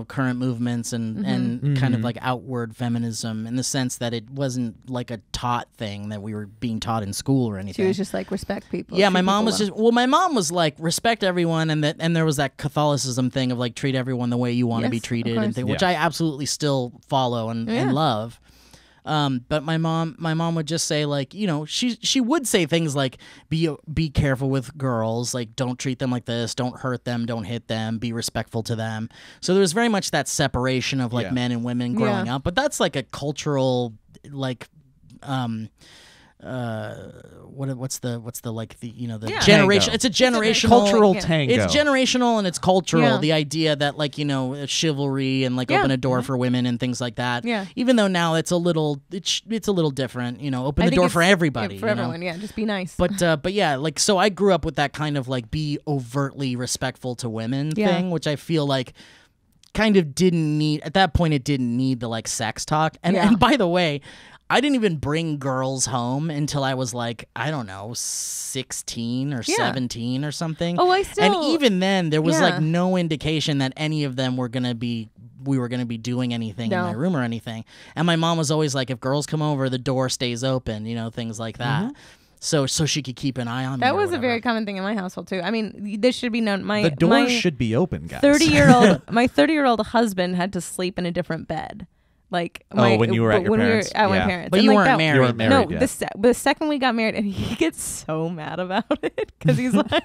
current movements and kind of like outward feminism in the sense that it wasn't like a taught thing that we were being taught in school or anything. She was just like, respect people. Yeah, treat my mom people was well. my mom was like, respect everyone, and there was that Catholicism thing of like, treat everyone the way you want to be Yes, of treated and course. thing, which Yeah. I absolutely still follow and Yeah. love. But my mom would just say, like, you know, she would say things like, be careful with girls, like, don't treat them like this, don't hurt them, don't hit them, be respectful to them. So there was very much that separation of like Yeah. men and women growing Yeah. up, but that's like a cultural like what's the like the the Yeah. generation. Tango. It's a generational cultural yeah. tango. It's generational and it's cultural. Yeah. The idea that like chivalry and like Yeah. open a door for women and things like that. Yeah. Even though now it's a little it's a little different. Open I the think door it's- for everybody. Yeah, for everyone. Yeah, just be nice. But yeah, like so I grew up with that kind of like be overtly respectful to women Yeah. thing, which I feel like kind of didn't need at that point. It didn't need the like sex talk. And Yeah. and by the way, I didn't even bring girls home until I was like, I don't know, 16 or Yeah. 17 or something. Oh, I And still- even then, there was Yeah. like no indication that any of them were gonna be. We were going to be doing anything in No. my room or anything. And my mom was always like, if girls come over, the door stays open, things like that. So she could keep an eye on me. that or was a whatever. very common thing in my household too. I mean, this should be known. the door should be open, guys. 30-year-old my 30-year-old husband had to sleep in a different bed Like when you were at your when parents? we were at my Yeah. parents. But And you like weren't that- married. You weren't then. married No, yet. the second we got married, and he gets so mad about it because he's like,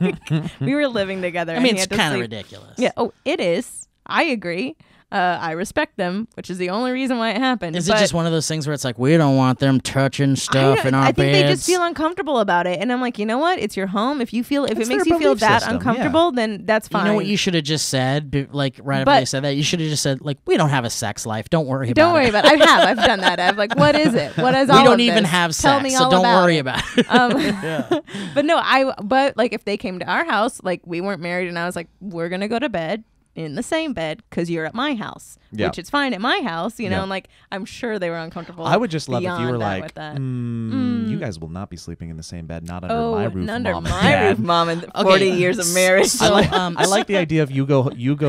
we were living together. I and mean, he it's had to kind of sleep. ridiculous. Yeah. Oh, it is. I agree. I respect them, which is the only reason why it happened. Is it But just one of those things where it's like, we don't want them touching stuff in our I think beds? they just feel uncomfortable about it, and I'm like, you know what? It's your home. If It's it makes their you feel belief that system, uncomfortable, then that's fine. You know what you should have just said? Like, right after But- they said that, you should have just said, like, we don't have a sex life. Don't worry about Don't it. worry about it. I've done that. I've like, what is it? What is all We of don't even this? have Tell sex, me so all don't about worry it. about it. But no, but like if they came to our house, like we weren't married, and I was like, we're gonna go to bed in the same bed because you're at my house, Yeah. which is fine at my house, you know. Yeah. And like I'm sure they were uncomfortable. I would just love if you beyond were that like, with that. you guys will not be sleeping in the same bed, not under Oh, my roof, under mom my and dad. roof, mom, and Okay. 40 years of marriage. So, I like the idea of you go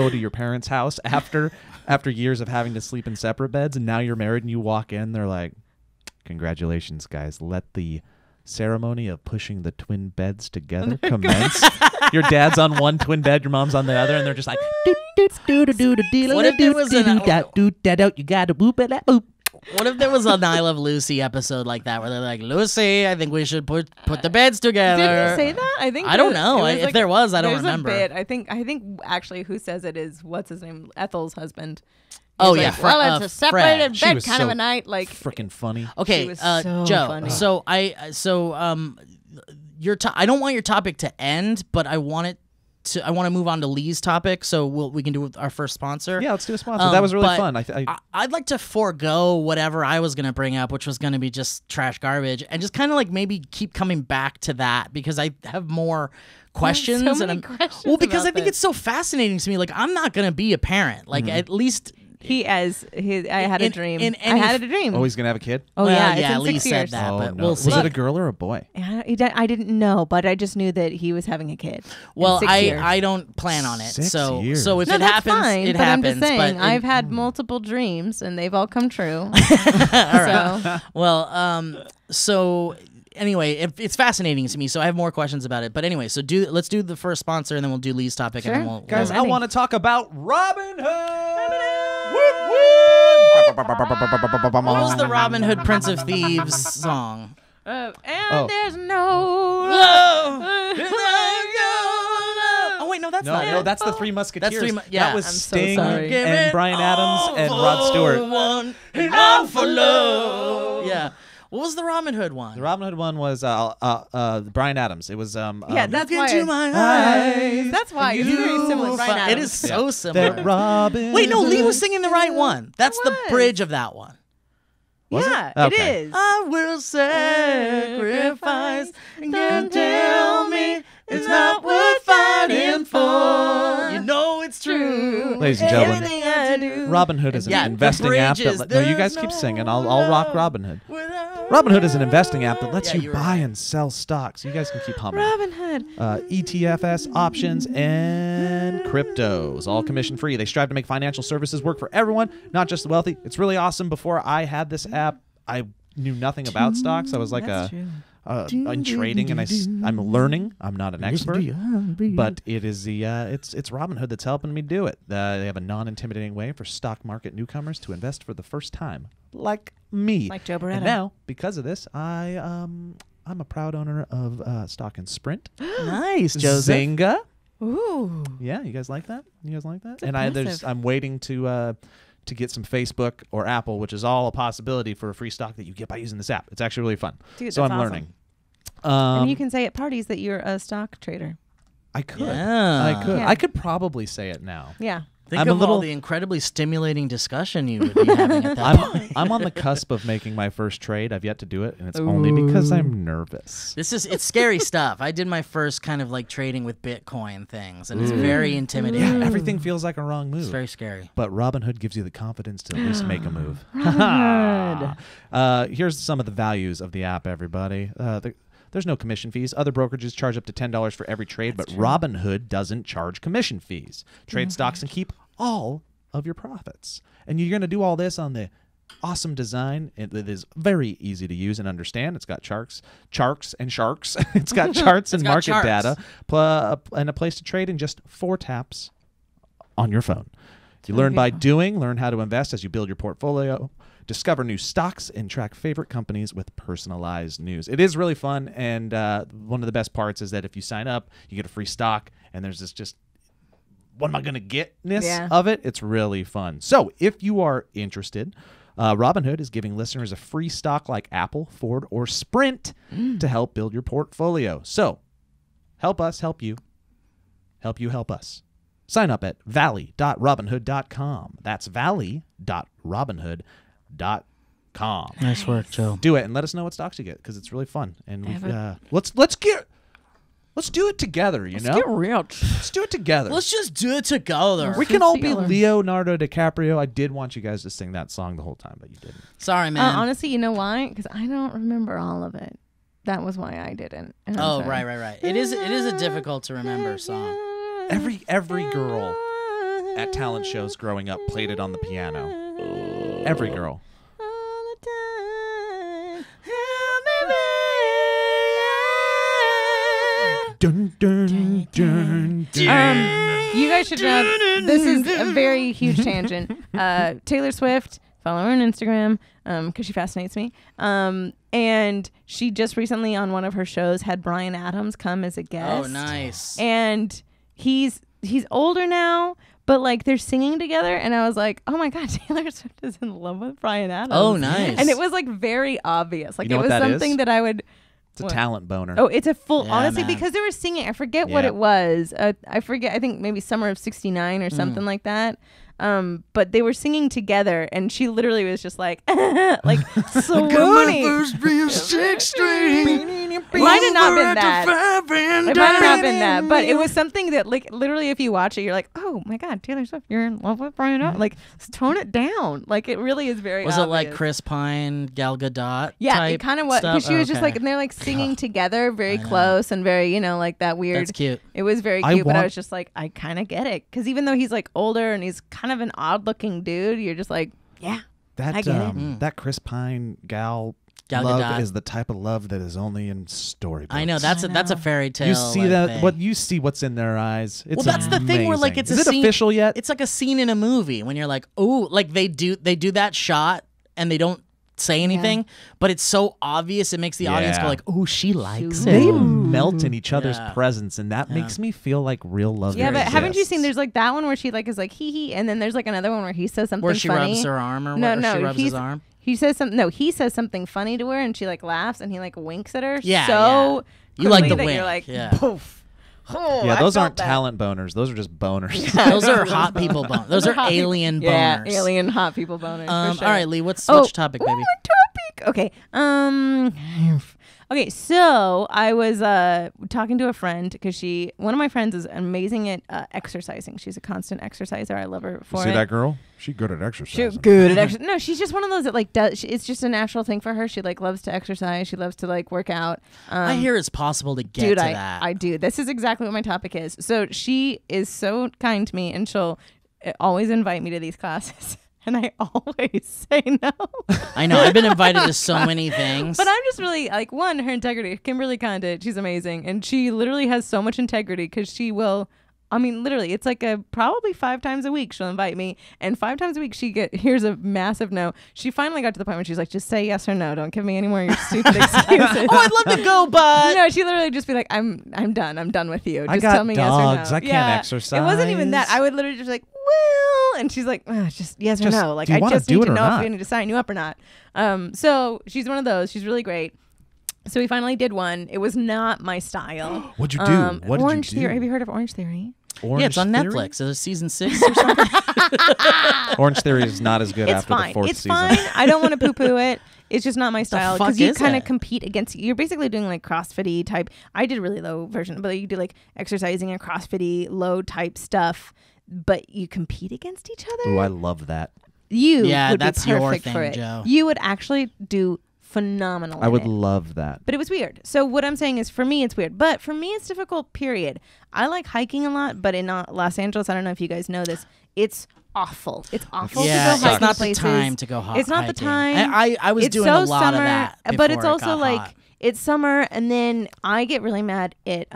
to your parents' house after years of having to sleep in separate beds, and now you're married and you walk in, they're like, congratulations, guys. Let the ceremony of pushing the twin beds together commence. Your dad's on one twin bed, your mom's on the other, and they're just like, What if there was you gotta boop it that boop. What if there was an I Love Lucy episode like that where they're like, Lucy, I think we should put the beds together. Did he say that? I think I don't know. it was If there was, I don't there's remember. A bit. I think actually who says it is what's his name? Ethel's husband. Oh, He's yeah, like, well, it's a separated Fred. She bed was kind so of a night. Like Freaking funny. Okay, She was so Joe. funny. I don't want your topic to end, but I want to move on to Lee's topic, so we can do with our first sponsor. Yeah, let's do a sponsor. That was really but fun. I'd like to forego whatever I was going to bring up, which was going to be just trash garbage, and just kind of like maybe keep coming back to that because I have more questions. so many questions well, because about I think this. it's so fascinating to me. Like, I'm not going to be a parent. Like, at least I had a dream. in I had a dream. Oh, he's gonna have a kid? Oh Well, yeah, yeah, it's in Lee 6 said years. that. Oh, but no. we'll Was see. it a girl or a boy? I didn't know, but I just knew that he was having a kid. Well, in 6 years. I don't plan on it. 6 So years. if No, it that's happens, fine, it but happens. I'm just saying, but I've had multiple dreams and they've all come true. right. So Well, so anyway, it's fascinating to me. So I have more questions about it. But anyway, so let's do the first sponsor, and then we'll do Lee's topic, Sure. and then we'll Guys, we'll- I want to talk about Robin Hood. What was the Robin Hood Prince of Thieves song? and Oh. there's no. Oh wait, no, that's not No, it. that's the Three Musketeers. That's yeah. That was I'm so Sting sorry. and Bryan Adams and Rod Stewart. One and all for love. Yeah. What was the Robin Hood one? The Robin Hood one was Bryan Adams. It was Yeah, that's Look why. into my eyes. That's why it's very similar. You Right fi- now. It is so similar. that Robin. Wait, no, Lee was singing the right one. That's the was. bridge of that one. Was it? Yeah, Okay. it is. I will sacrifice. Can't tell me it's not worth fighting for. You know it's true. Ladies and gentlemen, Everything I do. Robin Hood is an Yeah, investing the app bridges, that no, you guys there's keep no singing. I'll rock Robin Hood. without Robin Hood is an investing app that lets Yeah, you you were buy right. and sell stocks. You guys can keep humming. Robin Hood. ETFs, options, and cryptos, all commission free. They strive to make financial services work for everyone, not just the wealthy. It's really awesome. Before I had this app, I knew nothing about stocks. I was like in trading, and I'm learning. I'm not an expert, but it is it's Robin Hood that's helping me do it. They have a non-intimidating way for stock market newcomers to invest for the first time, like me. Like Joe Beretta. And now, because of this, I'm a proud owner of Stock and Sprint. Nice, Joseph. Zynga. Ooh. Yeah, you guys like that? You guys like that? It's And impressive. I'm waiting to get some Facebook or Apple, which is all a possibility for a free stock that you get by using this app. It's actually really fun. Dude, So I'm that's awesome. learning. And you can say at parties that you're a stock trader. I could. Yeah. I could. Yeah. I could probably say it now. Yeah. Think I'm a of little- all the incredibly stimulating discussion you would be having at that point. I'm on the cusp of making my first trade. I've yet to do it, and it's only because I'm nervous. It's scary stuff. I did my first kind of like trading with Bitcoin things, and it's very intimidating. Yeah, everything feels like a wrong It's move. very scary. But Robinhood gives you the confidence to at least make a move. Robinhood. Here's some of the values of the app, everybody. There's no commission fees. Other brokerages charge up to $10 for every trade, but Robinhood doesn't charge commission fees. Trade stocks and keep all of your profits. And you're going to do all this on the awesome design. It is very easy to use and understand. It's got charts and sharks. It's got charts and got market charts. data and a place to trade in just 4 taps on your phone. You learn by doing, learn how to invest as you build your portfolio. discover new stocks, and track favorite companies with personalized news. It is really fun, and one of the best parts is that if you sign up, you get a free stock, and there's this just what am I going to get-ness of it. It's really fun. So if you are interested, Robinhood is giving listeners a free stock like Apple, Ford, or Sprint to help build your portfolio. So help us help you. Help you help us. Sign up at valley.robinhood.com. That's valley.robinhood.com. Nice work, Joe. Do it and let us know what stocks you get because it's really fun. And let's do it together, you know? Let's get rich. Let's do it together. Let's just do it together. We can all be Leonardo DiCaprio. I did want you guys to sing that song the whole time, but you didn't. Sorry, man. Honestly, you know why? Because I don't remember all of it. That was why I didn't. And I'm sorry. Right. It is a difficult to remember song. Every girl at talent shows growing up played it on the piano. Every girl. Dun, dun, dun, dun. You guys should know this is a very huge tangent. Taylor Swift, follow her on Instagram because she fascinates me. And she just recently on one of her shows had Bryan Adams come as a guest. Oh, nice. And he's older now, but like they're singing together, and I was like, oh my god, Taylor Swift is in love with Bryan Adams. Oh, nice. And it was like very obvious. Like You know it was what that something is? that I would. It's a talent boner. Oh, it's a full. Yeah, honestly, man. because they were singing. I forget what Yeah. it was. I forget. I think maybe Summer of '69 or something like that. But they were singing together, and she literally was just like, like swoony. It might have not been that. It might have not been that, but it was something that, like, literally, if you watch it, you're like, oh my god, Taylor Swift, you're in love with Bryan Adams. Like, tone it down. Like, it really is very. Was obvious. it like Chris Pine, Gal Gadot? Yeah, type it kind of was, because stuff? she was just Okay. like, and they're like singing together, very know. close and very, like that weird. That's cute. It was very I cute, but I want- was just like, I kind of get it, because even though he's like older and he's kind of an odd-looking dude, you're just like, yeah, I get it. That Chris Pine Gal Gal love Gadot. is the type of love that is only in storybooks. I know that's a fairy tale. You see like, that thing. what you see what's in their eyes. It's Well, that's the thing where like amazing. it's is a it scene, official yet? It's like a scene in a movie when you're like, oh, like they do that shot and they don't say anything, but it's so obvious it makes the audience go Yeah. like, oh, she likes They it. melt in each other's Yeah. presence, and that makes me feel like real love. Yeah, but haven't you exists. seen? There's like that one where she like is like hee hee, and then there's like another one where he says something Where she funny. rubs her arm or No, what, or no, she rubs his arm. He says something. No, he says something funny to her, and she like laughs, and he like winks at her. Yeah, so You like the quickly that wink. You're like, Yeah. poof. Oh, Yeah, I those felt aren't that. talent boners. Those are just boners. Those are hot people boners. Those are hot people- alien boners. Yeah, alien hot people boners. for sure. All right, Lee, what's Oh, your topic, baby? my topic. Okay. Okay, so I was talking to a friend because one of my friends is amazing at exercising. She's a constant exerciser. I love her for See it. that girl? She good at exercising. She's good at exercise. No, she's just one of those that like does. It's just a natural thing for her. She like loves to exercise. She loves to like work out. I hear it's possible to get Dude, to I that. do. This is exactly what my topic is. So she is so kind to me, and she'll always invite me to these classes. And I always say no. I know. I've been invited to so many things. But I'm just really like, one, her integrity. Kimberly Condit, she's amazing. And she literally has so much integrity because she will, I mean, literally, it's like probably 5 times a week she'll invite me. And 5 times a week here's a massive no. She finally got to the point where she's like, just say yes or no. Don't give me any more of your stupid excuses. Oh, I'd love to go, but No, she literally just be like, I'm done. I'm done with you. Just I got tell me dogs. yes or no. I can't exercise. It wasn't even that. I would literally just be like, well, and she's like, just yes or Just, no. Like, do you I wanna just do need it to or know if not? we need to sign you up or not. So she's one of those. She's really great. So we finally did one. It was not my style. What'd you do? What did Orange you do? Theory. Have you heard of Orange Theory? yeah, it's on Theory? Netflix. Is it season 6 or something? Orange Theory is not as good It's after fine. the 4th It's season. fine. I don't want to poo-poo it. It's just not my style fuck because you is kind of it? compete against. You're basically doing like CrossFit-y type. I did a really low version, but you do like exercising and CrossFit-y low type stuff. But you compete against each other. Ooh, I love that. You Yeah, would that's be your perfect thing, for it. Joe. You would actually do phenomenal. I in would it. love that. But it was weird. So what I'm saying is, for me, it's weird. But for me, it's difficult. Period. I like hiking a lot, but in Los Angeles, I don't know if you guys know this. It's awful. It's awful yeah, to go hiking it's not places. the time to go hiking. It's not the time. I was It's doing so a lot summer, of that but it's before it also got like hot. it's summer, and then I get really mad at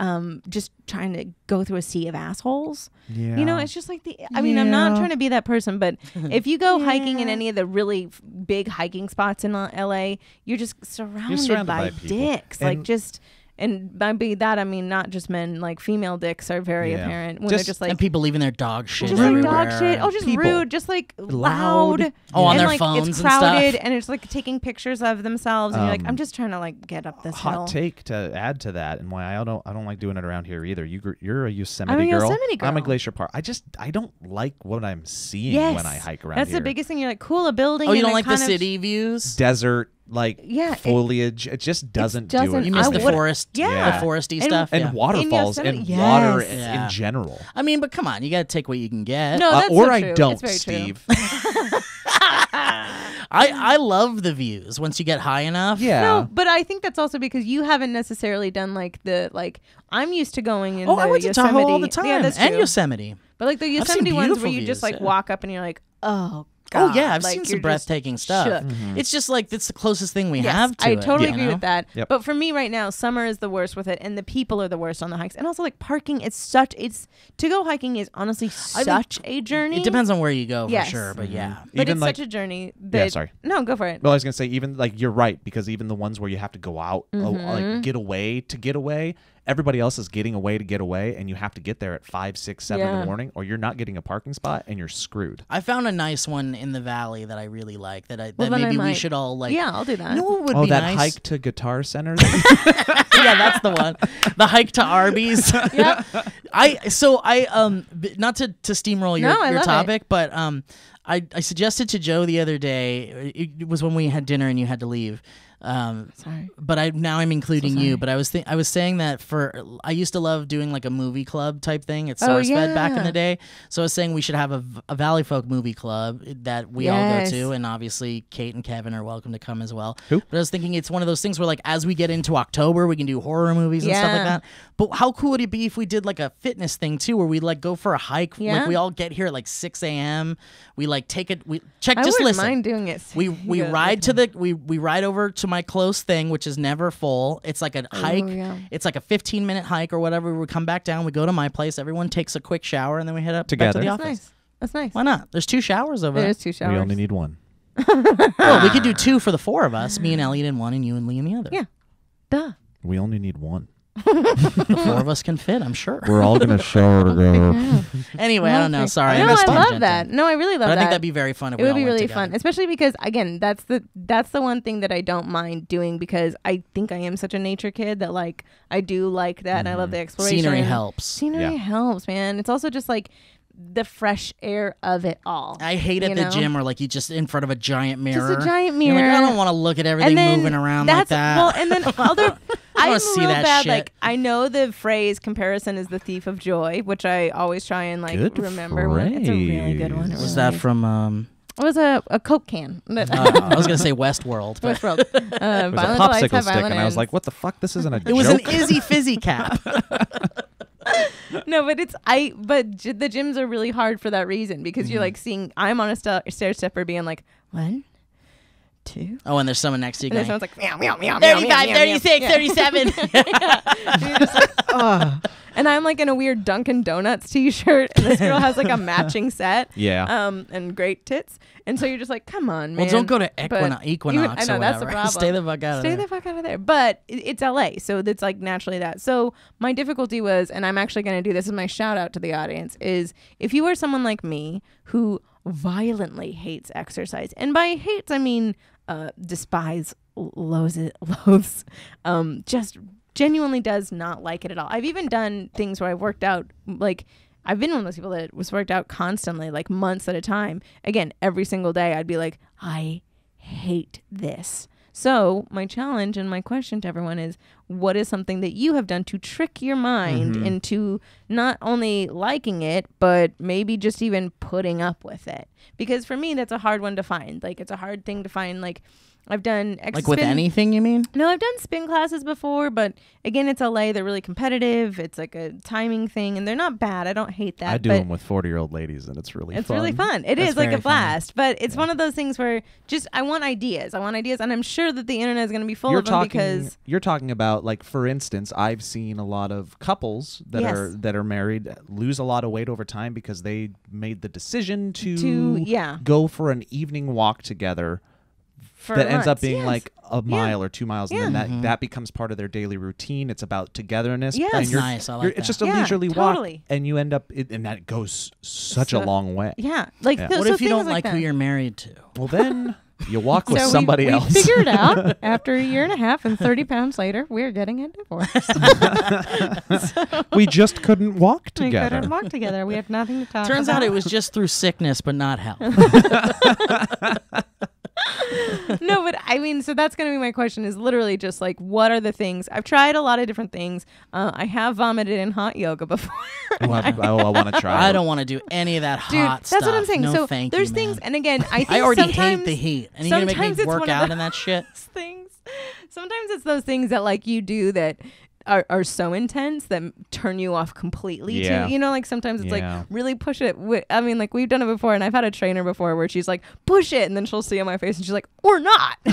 just trying to go through a sea of assholes. Yeah. You know, it's just like I'm not trying to be that person, but if you go hiking in any of the really big hiking spots in LA, you're just surrounded by people. dicks. And like just. And by that, I mean not just men, like female dicks are very apparent when they're just like. And people leaving their dog shit just everywhere. like dog shit. Oh, just People. rude. Just like loud. Oh, on and their like, phones it's and stuff. crowded, and it's like taking pictures of themselves, and you're like, I'm just trying to like get up this hill. Hot take to add to that, and why I don't like doing it around here either. You're a Yosemite I'm a girl. Yosemite girl. I'm a Glacier Park. I don't like what I'm seeing Yes. when I hike around That's here. the biggest thing. You're like, cool, a building. Oh, you and don't it like the kind of- city views? Desert, like Yeah, foliage. It just doesn't do doesn't- it. You miss I the would- forest, yeah. the foresty And- stuff. and yeah. waterfalls Yosemite, and yes. water Yeah. in general. I mean, but come on, you got to take what you can get. No, that's or so I true. don't, It's very true. Steve. I love the views once you get high enough. Yeah. No, but I think that's also because you haven't necessarily done like I'm used to going in Oh, the I went to Yosemite. Tahoe all the time, Yeah, that's and true. Yosemite. But like the seen Yosemite ones where beautiful you just views, like yeah. walk up and you're like, oh God. Oh yeah, I've like, seen you're some just breathtaking stuff. shook. It's just like it's the closest thing we Yes, have to I it. totally you agree know? with that. Yep. But for me right now, summer is the worst with it, and the people are the worst on the hikes. And also like parking, it's to go hiking is honestly such a journey. It depends on where you go Yes. for sure, but yeah. But Even it's like such a journey. That, sorry. No, go for it. Well, I was gonna say even like you're right because even the ones where you have to go out Mm-hmm. like get away, everybody else is getting away to get away, and you have to get there at 5, 6, 7 in Yeah. the morning, or you're not getting a parking spot and you're screwed. I found a nice one in the valley that I really like that Well, then maybe we might- should all like. Yeah, I'll do that. You know what would Oh, be that nice? hike to Guitar Center. Yeah, that's the one. The hike to Arby's. Yep. Not to steamroll No, I your love topic, but I suggested to Joe the other day. It was when we had dinner and you had to leave. Sorry. But I'm including So you. sorry. But I was saying that I used to love doing like a movie club type thing at Oh, SourceFed back in yeah. the day. So I was saying we should have a Valley Folk movie club that we all go Yes. to, and obviously Kate and Kevin are welcome to come as well. Who? But I was thinking it's one of those things where like as we get into October, we can do horror movies and stuff like Yeah. that. But how cool would it be if we did like a fitness thing too, where we like go for a hike? Yeah. Like we all get here at like 6 a.m. We like take it. We check. I Just wouldn't listen. mind doing it. We Yeah, ride to okay. we ride over to my close thing, which is never full. It's like a hike. yeah. It's like a 15-minute hike or whatever. We come back down. We go to my place. Everyone takes a quick shower, and then we head up back Together. to the That's office. nice. That's nice. Why not? There's 2 showers over there. There's 2 showers. We only need one. Well, we could do 2 for the 4 of us. Me and Elliot in one, and you and Lee in the other. Yeah. Duh. We only need one. The 4 of us can fit. I'm sure. We're all gonna shower together. Anyway, I don't know. Sorry. No, missed I love tangent. that. No, I really love But I that. think that'd be very fun if It we would all be went really together. fun, especially because again, that's the one thing that I don't mind doing because I think I am such a nature kid that like I do like that and I love the exploration. Scenery helps. Scenery Yeah. helps, man. It's also just like the fresh air of it all. I hate at you the know? gym where like you just in front of a giant mirror. Just a giant You're mirror. like, I don't want to look at everything and then moving around like that's, that. Well, and then other. I'm wanna see real that bad. shit. Like I know the phrase "comparison is the thief of joy," which I always try and like Good remember. It's a really good one. It was really that is. from? It was a Coke can. I was gonna say Westworld, but Westworld. It was a Violent Delights popsicle have stick, violent and I was ends. like, "What the fuck? This isn't a it joke." was an Izzy Fizzy cap. No, but the gyms are really hard for that reason because you're like seeing. I'm on a stair stepper being like 1, 2. Oh, and there's someone next to you And then going, someone's like meow meow meow meow, 35, meow, meow, 36, meow. 37. And you're just like, oh. And I'm like in a weird Dunkin' Donuts t-shirt, and this girl has like a matching set. Yeah. And great tits. And so you're just like, come on, man. Well, don't go to But Equinox I know, or that's the whatever. problem. Stay the fuck out of Stay there. the fuck out of there. But it's LA, so that's like naturally that. So my difficulty was, and I'm actually going to do this as my shout out to the audience, is if you are someone like me who violently hates exercise, and by hates I mean despise, loathes, just genuinely does not like it at all. I've even done things where I've worked out, like I've been one of those people that was worked out constantly, like months at a time. Again, every single day I'd be like, I hate this. So my challenge and my question to everyone is, what is something that you have done to trick your mind into not only liking it, but maybe just even putting up with it? Because for me, that's a hard one to find. Like, it's a hard thing to find, like, I've done Like with anything, you mean? No, I've done spin classes before, but again, it's LA. They're really competitive. It's like a timing thing, and they're not bad. I don't hate that. I do but them with 40-year-old ladies, and it's really it's fun. really fun. It That's is like very a blast, but it's one of those things where just I want ideas. I want ideas, and I'm sure that the internet is going to be full of them because you're talking about, like, for instance, I've seen a lot of couples that are married lose a lot of weight over time because they made the decision to go for an evening walk together. That ends up being like a mile or 2 miles, and then that becomes part of their daily routine. It's about togetherness. Yes. That's nice. I like that. It's just a leisurely walk, and you end up, and that goes such a long way. Yeah. Like, What if you don't like who you're married to? Well, then you walk with somebody else. We figured out after a year and a half and 30 pounds later, we're getting a divorce. We just couldn't walk together. We couldn't walk together. We have nothing to talk about. Turns out it was just through sickness, but not health. No, but I mean, so that's going to be my question is literally just like, what are the things? I've tried a lot of different things. I have vomited in hot yoga before. I want to try. I don't want to do any of that Dude, hot stuff. that's what I'm saying. No, so thank there's you, things, man. and again, I think I already sometimes hate the heat, and you're gonna make sometimes me it's work one of out in that shit. things. Sometimes it's those things that like you do that are so intense that turn you off completely. Yeah. Too. You know, like sometimes it's Yeah. like really push it. I mean, like we've done it before, and I've had a trainer before where she's like push it, and then she'll see on my face, and she's like, or not. You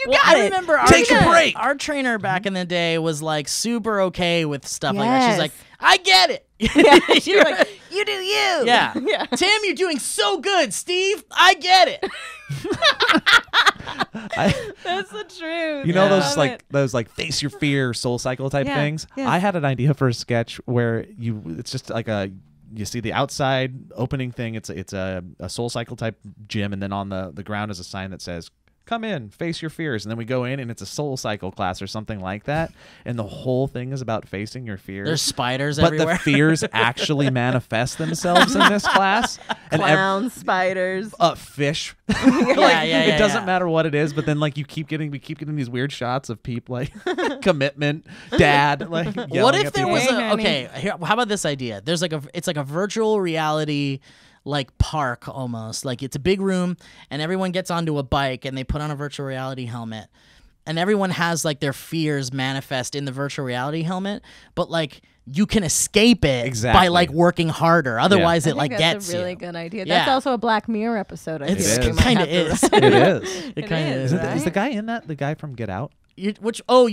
got I it. remember Take a break. Our trainer back in the day was like super okay with stuff like that. Yes. She's like, I get it. Yeah, she's like, you do you. Yeah. Yeah. Tim, you're doing so good. Steve, I get it. That's the truth. You know I those love it. those face your fear soul cycle type Yeah, things? yeah. I had an idea for a sketch where it's just like you see the outside opening thing, it's a soul cycle type gym, and then on the ground is a sign that says come in, face your fears, and then we go in and it's a soul cycle class or something like that, and the whole thing is about facing your fears. There's spiders but everywhere. the fears actually manifest themselves in this class. And Clowns, spiders. fish. yeah, It doesn't yeah. matter what it is, but then like we keep getting these weird shots of people like commitment, dad, like What yelling if at there people. was Hey, a honey. okay? Here, how about this idea? There's it's like a virtual reality like park almost. Like it's a big room, and everyone gets onto a bike and they put on a virtual reality helmet, and everyone has like their fears manifest in the virtual reality helmet, but like you can escape it by Exactly. like working harder. Otherwise, I it think like that's gets a really you. good idea. Yeah. That's also a Black Mirror episode. I It's feel like we might kind of have to is. write. It is. It kind of is, is. right? Is the guy in that the guy from Get Out? You're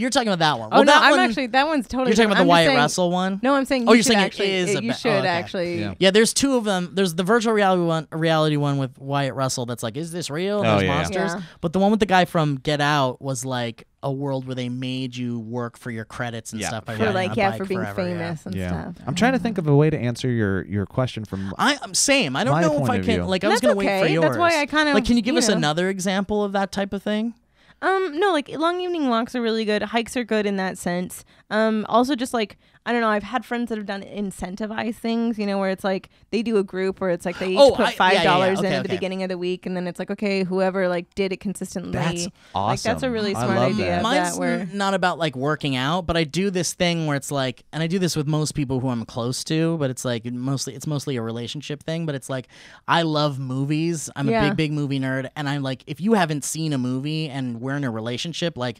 talking about that one. Oh Well, no, that I'm one, actually that one's totally. You're talking about the I'm just Wyatt saying- Russell one. No, I'm saying. Oh, You you're should saying it actually, is a You ba- should oh, okay. actually. Yeah. Yeah, there's two of them. There's the virtual reality one with Wyatt Russell that's like, is this real? And Oh, there's yeah, yeah. monsters. Yeah. But the one with the guy from Get Out was like a world where they made you work for your credits and Yeah. stuff by For riding like on a yeah, bike for being forever, yeah. famous and stuff. I'm trying to think of a way to answer your question from I'm same. I don't My know if point I of can. view. Like I was That's gonna wait for okay. yours. That's why I kind of like. Can you give us know. another example of that type of thing? No, like long evening walks are really good. Hikes are good in that sense. Also just like I don't know. I've had friends that have done incentivized things. You know, where it's like they do a group where it's like they each Oh, put yeah, $5 yeah, in okay, at the okay. beginning of the week, and then it's like okay, whoever like did it consistently. That's awesome. Like that's a really I smart love idea. that. Of Mine's that where not about like working out, but I do this thing where it's like, and I do this with most people who I'm close to, but it's like mostly a relationship thing. But it's like I love movies. I'm Yeah. a big movie nerd, and I'm like, if you haven't seen a movie and we're in a relationship, like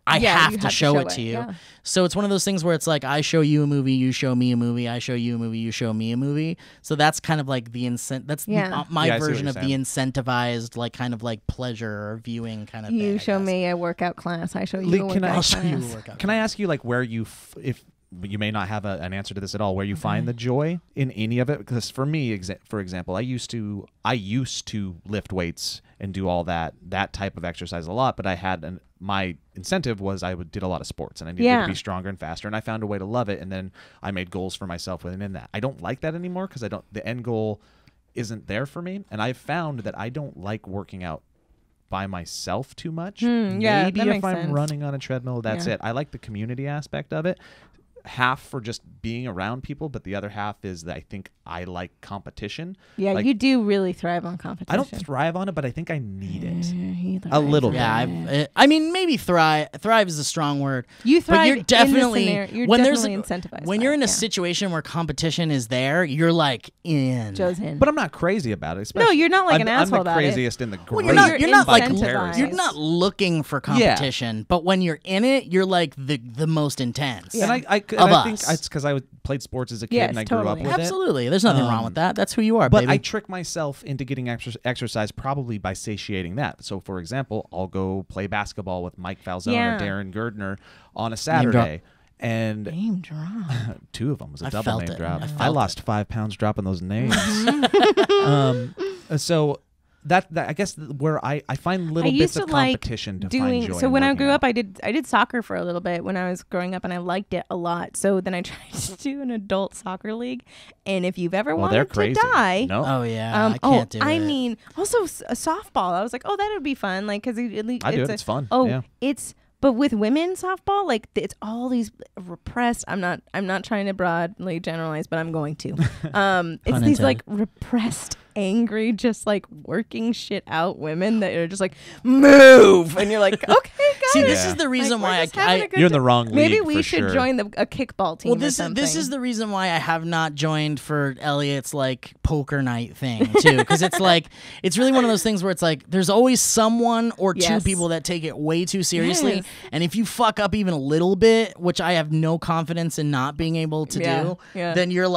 I Yeah, have you to have to show show it it, to you. yeah. So it's one of those things where it's like I show you a movie, you show me a movie, I show you a movie, you show me a movie. So that's kind of like the that's Yeah. my Yeah, I see what version you're of the saying. incentivized like kind of like pleasure or viewing kind of thing. you I show guess. me a workout class, I show you Lee, a can workout I- I'll show you a class. workout. Can I ask you like where you if you may not have an answer to this at all, where you find the joy in any of it? Because for me, for example, I used to lift weights and do all that type of exercise a lot, but I had my incentive was did a lot of sports and I needed to be stronger and faster, and I found a way to love it, and then I made goals for myself within that. I don't like that anymore because the end goal isn't there for me, and I've found that I don't like working out by myself too much. yeah, Maybe that if makes I'm sense. running on a treadmill, that's Yeah. it. I like the community aspect of it. half for just being around people, but the other half is that I think I like competition. Yeah, Like, you do really thrive on competition. I don't thrive on it, but I think I need it. He A little thrives bit. on Yeah, it. I mean, maybe thrive. Thrive is a strong word. You thrive. But you're definitely you're when definitely there's incentivized. when by you're it, in a yeah. situation where competition is there, you're like in. Joe's in. But I'm not crazy about it. No, Especially, you're not like an I'm asshole the about it. craziest in the group. Well, you're not by like comparison. you're not looking for competition, but when you're in it, you're like the most intense. Yeah. And I Of think us. it's because I played sports as a kid Yes, and I grew up totally. with it. Absolutely, there's nothing wrong with that. That's who you are, But baby. I trick myself into getting exercise probably by satiating that. So, for example, I'll go play basketball with Mike Falzone Yeah. or Darren Girdner on a Saturday. And Name drop. 2 of them was a I double felt name it. drop. I I felt lost 5 pounds dropping those names. So that I guess where I find little I bits used of to like competition to doing. find joy. So in when I working grew out. up, I did soccer for a little bit when I was growing up, and I liked it a lot. So then I tried to do an adult soccer league, and if you've ever Well, they're wanted crazy. to die. No. oh yeah, I can't do it. I mean, also a softball. I was like, oh, that would be fun. Like, because I do it. It's fun. Oh, Yeah. it's. But with women softball, like it's all these repressed. I'm not trying to broadly generalize, but I'm going to. It's Pun these intended. like repressed, angry, just like working shit out women that are just like move, and you're like, okay, guys. See, this Yeah. is the reason Like, we're why just having a good You're in the time. wrong Maybe league we for should sure. join a kickball team. Well, or this something. is the reason why I have not joined for Elliot's like poker night thing too, because it's like it's really one of those things where it's like there's always someone or two Yes. people that take it way too seriously, Yes. and if you fuck up even a little bit, which I have no confidence in not being able to Yeah, do, yeah. then you're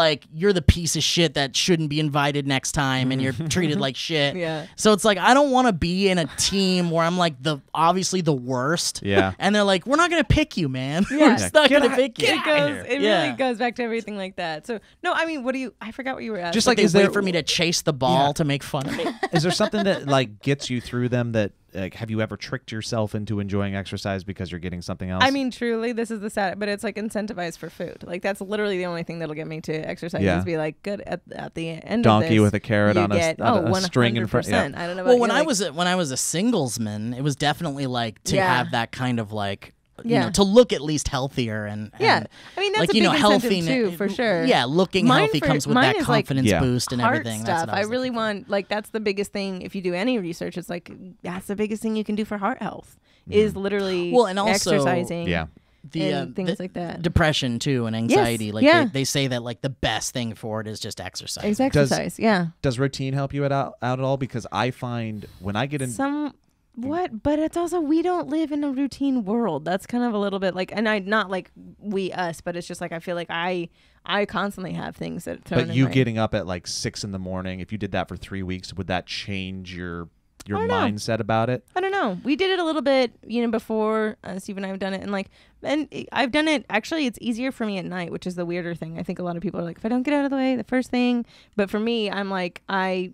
the piece of shit that shouldn't be invited next time, and you're treated like shit. Yeah. So it's like I don't want to be in a team where I'm like obviously the worst. Yeah. And they're like, we're not gonna pick you, man. Yeah. We're just not Get gonna out- pick you. get It outta goes. here. It Yeah. really goes back to everything like that. So no, I mean, I forgot what you were asking. Just Like like, they is wait there for me to chase the ball Yeah. to make fun of me. is there something that like gets you through them that like have you ever tricked yourself into enjoying exercise because you're getting something else? I mean, truly, this is the sad, but it's like incentivized for food. Like that's literally the only thing that'll get me to exercise. Yeah. Is be like, good at the end. Donkey of this, with a carrot you on a s- get, on a string in front- yeah. 100%. I don't know. About Well, you, when I like- was a singlesman, it was definitely like to Yeah. have that kind of like you Yeah. know, to look at least healthier and Yeah, I mean that's like a you know big healthy incentive too, for sure. Yeah, looking Mine healthy for- comes with mine that is, like, confidence Yeah. boost and Heart everything. stuff. That's what I was really looking for. want like that's the biggest thing. If you do any research, it's like that's the biggest thing you can do for heart health is literally Well, and also- exercising. Yeah. and things like that. Depression too and anxiety. Like yeah. they say that like the best thing for it is just exercise. It's exercise. Yeah. Does routine help you out at all? Because I find when I get in, But it's also we don't live in a routine world. That's kind of a little bit like, and I not like we us, but it's just like I feel like I constantly have things that. thrown but in you my- getting up at like 6 a.m, if you did that for 3 weeks, would that change your I don't know. mindset about it? I don't know. We did it a little bit, before Steve and I have done it, and I've done it. Actually, it's easier for me at night, which is the weirder thing. I think a lot of people are like, if I don't get out of the way, the first thing. But for me, I'm like, I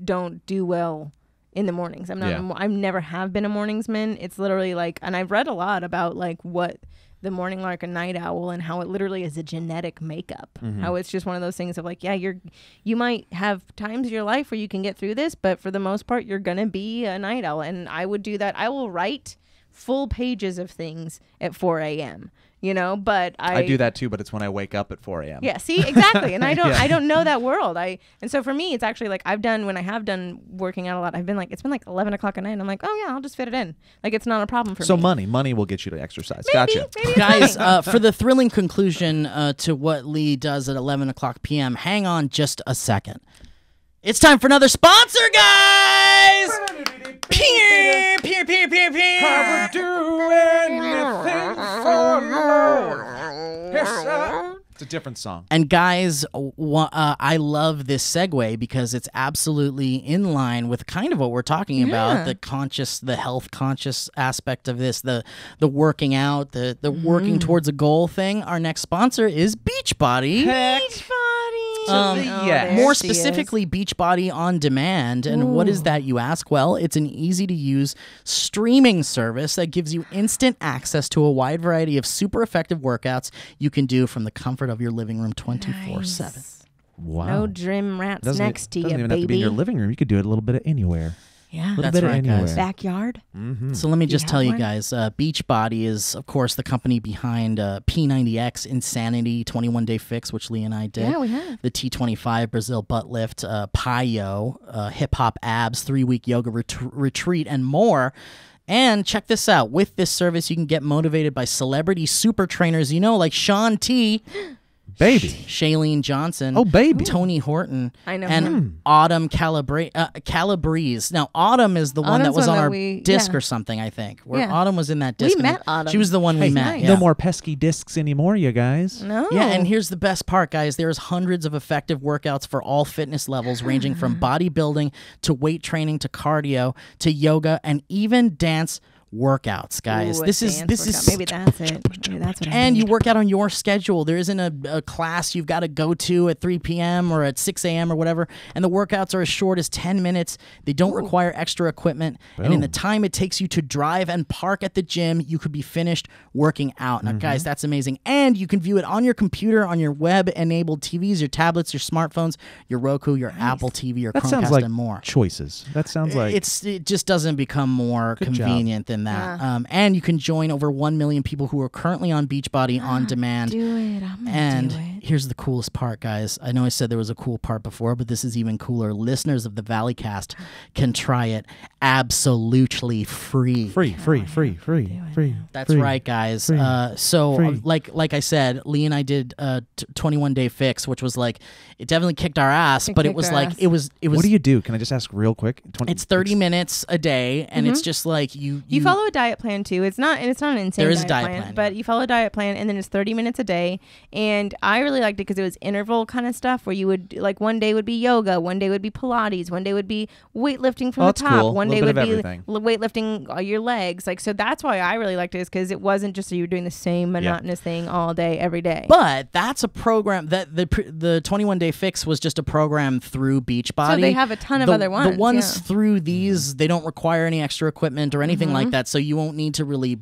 don't do well in the mornings. I'm not. Yeah. I'm never have been a morningsman. It's literally like, and I've read a lot about like what the morning lark and night owl and how it literally is a genetic makeup. How it's just one of those things of like, yeah, you might have times in your life where you can get through this, but for the most part, you're gonna be a night owl. And I would do that. I will write full pages of things at 4 a.m. But I do that too, but it's when I wake up at 4 a.m. Yeah, see, exactly. And I don't Yeah. I don't know that world. And so for me it's actually like when I have done working out a lot, I've been like it's been like 11 o'clock at night and I'm like, oh yeah, I'll just fit it in. Like it's not a problem for So me. money will get you to exercise. Maybe, Gotcha. maybe it's Guys, fine. for the thrilling conclusion to what Lee does at 11 o'clock p.m., hang on just a second. It's time for another sponsor, guys! Peer, peer, peer, peer, peer. It's a different song. And guys, I love this segue because it's absolutely in line with kind of what we're talking about, the health conscious aspect of this, the working out, the working towards a goal thing. Our next sponsor is Beachbody. yes. More specifically, Beachbody On Demand. And what is that, you ask? Well, it's an easy-to-use streaming service that gives you instant access to a wide variety of super effective workouts you can do from the comfort of your living room 24/7. Wow. No dream rats next to you, doesn't even baby. have to be in your living room. You could do it a little bit of anywhere. Yeah. little That's bit of right, anywhere. guys. Backyard. Mm-hmm. So let me just have tell you one? guys, Beachbody is, of course, the company behind P90X, Insanity, 21-Day Fix, which Lee and I did. Yeah, we have. The T25 Brazil Butt Lift, Pyo, Hip Hop Abs, 3-week yoga retreat, and more. And check this out. With this service, you can get motivated by celebrity super trainers, like Sean T., Baby. Shailene Johnson. Oh, baby. Tony Horton. I know And him. Autumn Calabrese. Now, Autumn is the one that Autumn's was one on that our we- disc yeah. or something, I think. Where Yeah. Autumn was in that We disc. and met Autumn. She was the one we Hey, met. nice. Yeah. No more pesky discs anymore, you guys. No. Yeah, and here's the best part, guys. There's hundreds of effective workouts for all fitness levels, ranging from bodybuilding to weight training to cardio to yoga and even dance workouts, guys. Ooh, a this is dance workout. Maybe that's it. Maybe that's what I and need. you work out on your schedule. There isn't a class you've got to go to at 3 p.m. or at 6 a.m. or whatever. And the workouts are as short as 10 minutes. They don't require extra equipment. And in the time it takes you to drive and park at the gym, you could be finished working out. Now, guys, that's amazing. And you can view it on your computer, on your web-enabled TVs, your tablets, your smartphones, your Roku, your Apple TV, your That Chromecast, sounds like and more. choices. That sounds like It just doesn't become more Good job. convenient than that. And you can join over 1 million people who are currently on Beachbody on demand. Do it. I'm gonna And do it. here's the coolest part, guys. I know I said there was a cool part before, but this is even cooler. Listeners of the Valleycast can try it absolutely free. free. That's free. right, guys. Free. Free. Like I said, Lee and I did 21-Day Fix, which was like it definitely kicked our ass, but it kicked was our like ass. it was. What do you do? Can I just ask real quick? It's 30 minutes a day, and it's just like you follow a diet plan too. It's not an insane There is a diet diet plan, but yeah. you follow a diet plan and then it's 30 minutes a day. And I really liked it because it was interval kind of stuff where you would like one day would be yoga, one day would be Pilates, one day would be weightlifting from Oh, the that's top, cool. one A day little would bit be of everything. weightlifting your legs. Like so that's why I really liked it is because it wasn't just that you were doing the same monotonous thing all day every day. But that's a program that the 21-Day Fix was just a program through Beachbody. So they have a ton of other ones, The ones yeah. through these, they don't require any extra equipment or anything like that, so you won't need to really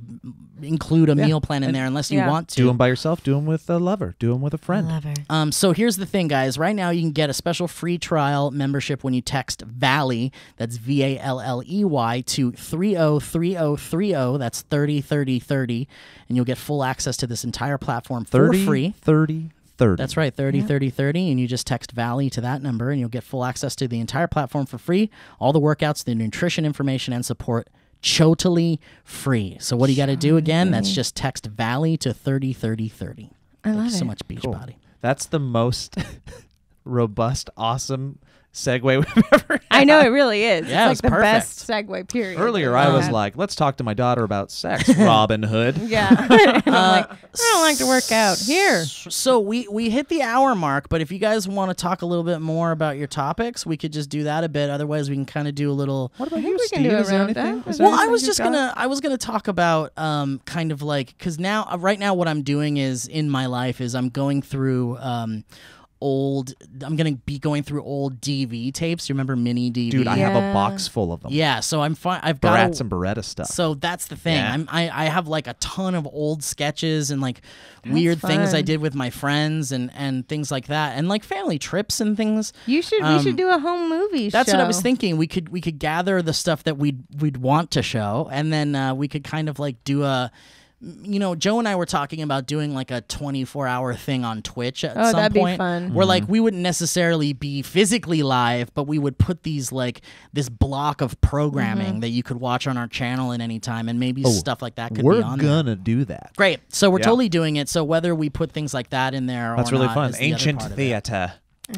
include a meal plan in there unless you Yeah. want to. Do them by yourself. Do them with a lover. Do them with a friend. love her. So here's the thing, guys. Right now, you can get a special free trial membership when you text Valley, that's VALLEY, to 303030. That's 303030, and you'll get full access to this entire platform for 30, free. 30, 30. That's right, 303030, and you just text Valley to that number, and you'll get full access to the entire platform for free. All the workouts, the nutrition information, and support. Totally free. So what do you got to do again? That's just text Valley to 303030. I love Thank you so it. much, Beachbody. That's the most robust, awesome segue we've ever had. I know it really is. Yeah, it's it was like the best perfect. segue period. Earlier, I was Yeah. like, let's talk to my daughter about sex, Robin Hood. Yeah. And I'm like, I don't like to work out. Here. So we hit the hour mark, but if you guys want to talk a little bit more about your topics, we could just do that a bit. Otherwise, we can kind of do a little. What about I think you, we can Steve? do a Is there roundup. anything? Is Well, there Well, anything I was gonna talk about kind of like because now right now what I'm doing is in my life is I'm going through I'm gonna be going through old DV tapes. You remember mini DV? Dude, I have a Yeah. box full of them. Yeah, so I'm fine. I've got Barats and Beretta stuff. So that's the thing. Yeah. I have like a ton of old sketches and like weird things I fun. did with my friends and things like that, and like family trips and things. We should do a home movie That's show. what I was thinking. We could gather the stuff that we'd want to show, and then we could kind of like do a. Joe and I were talking about doing like a 24-hour thing on Twitch at Oh, some that'd be point. fun. Where like we wouldn't necessarily be physically live, but we would put these like this block of programming that you could watch on our channel at any time, and maybe stuff like that could We're be on there. gonna do that. Great. So we're Yeah. totally doing it. So whether we put things like that in there That's or really not fun. is the other Ancient part of it. theater.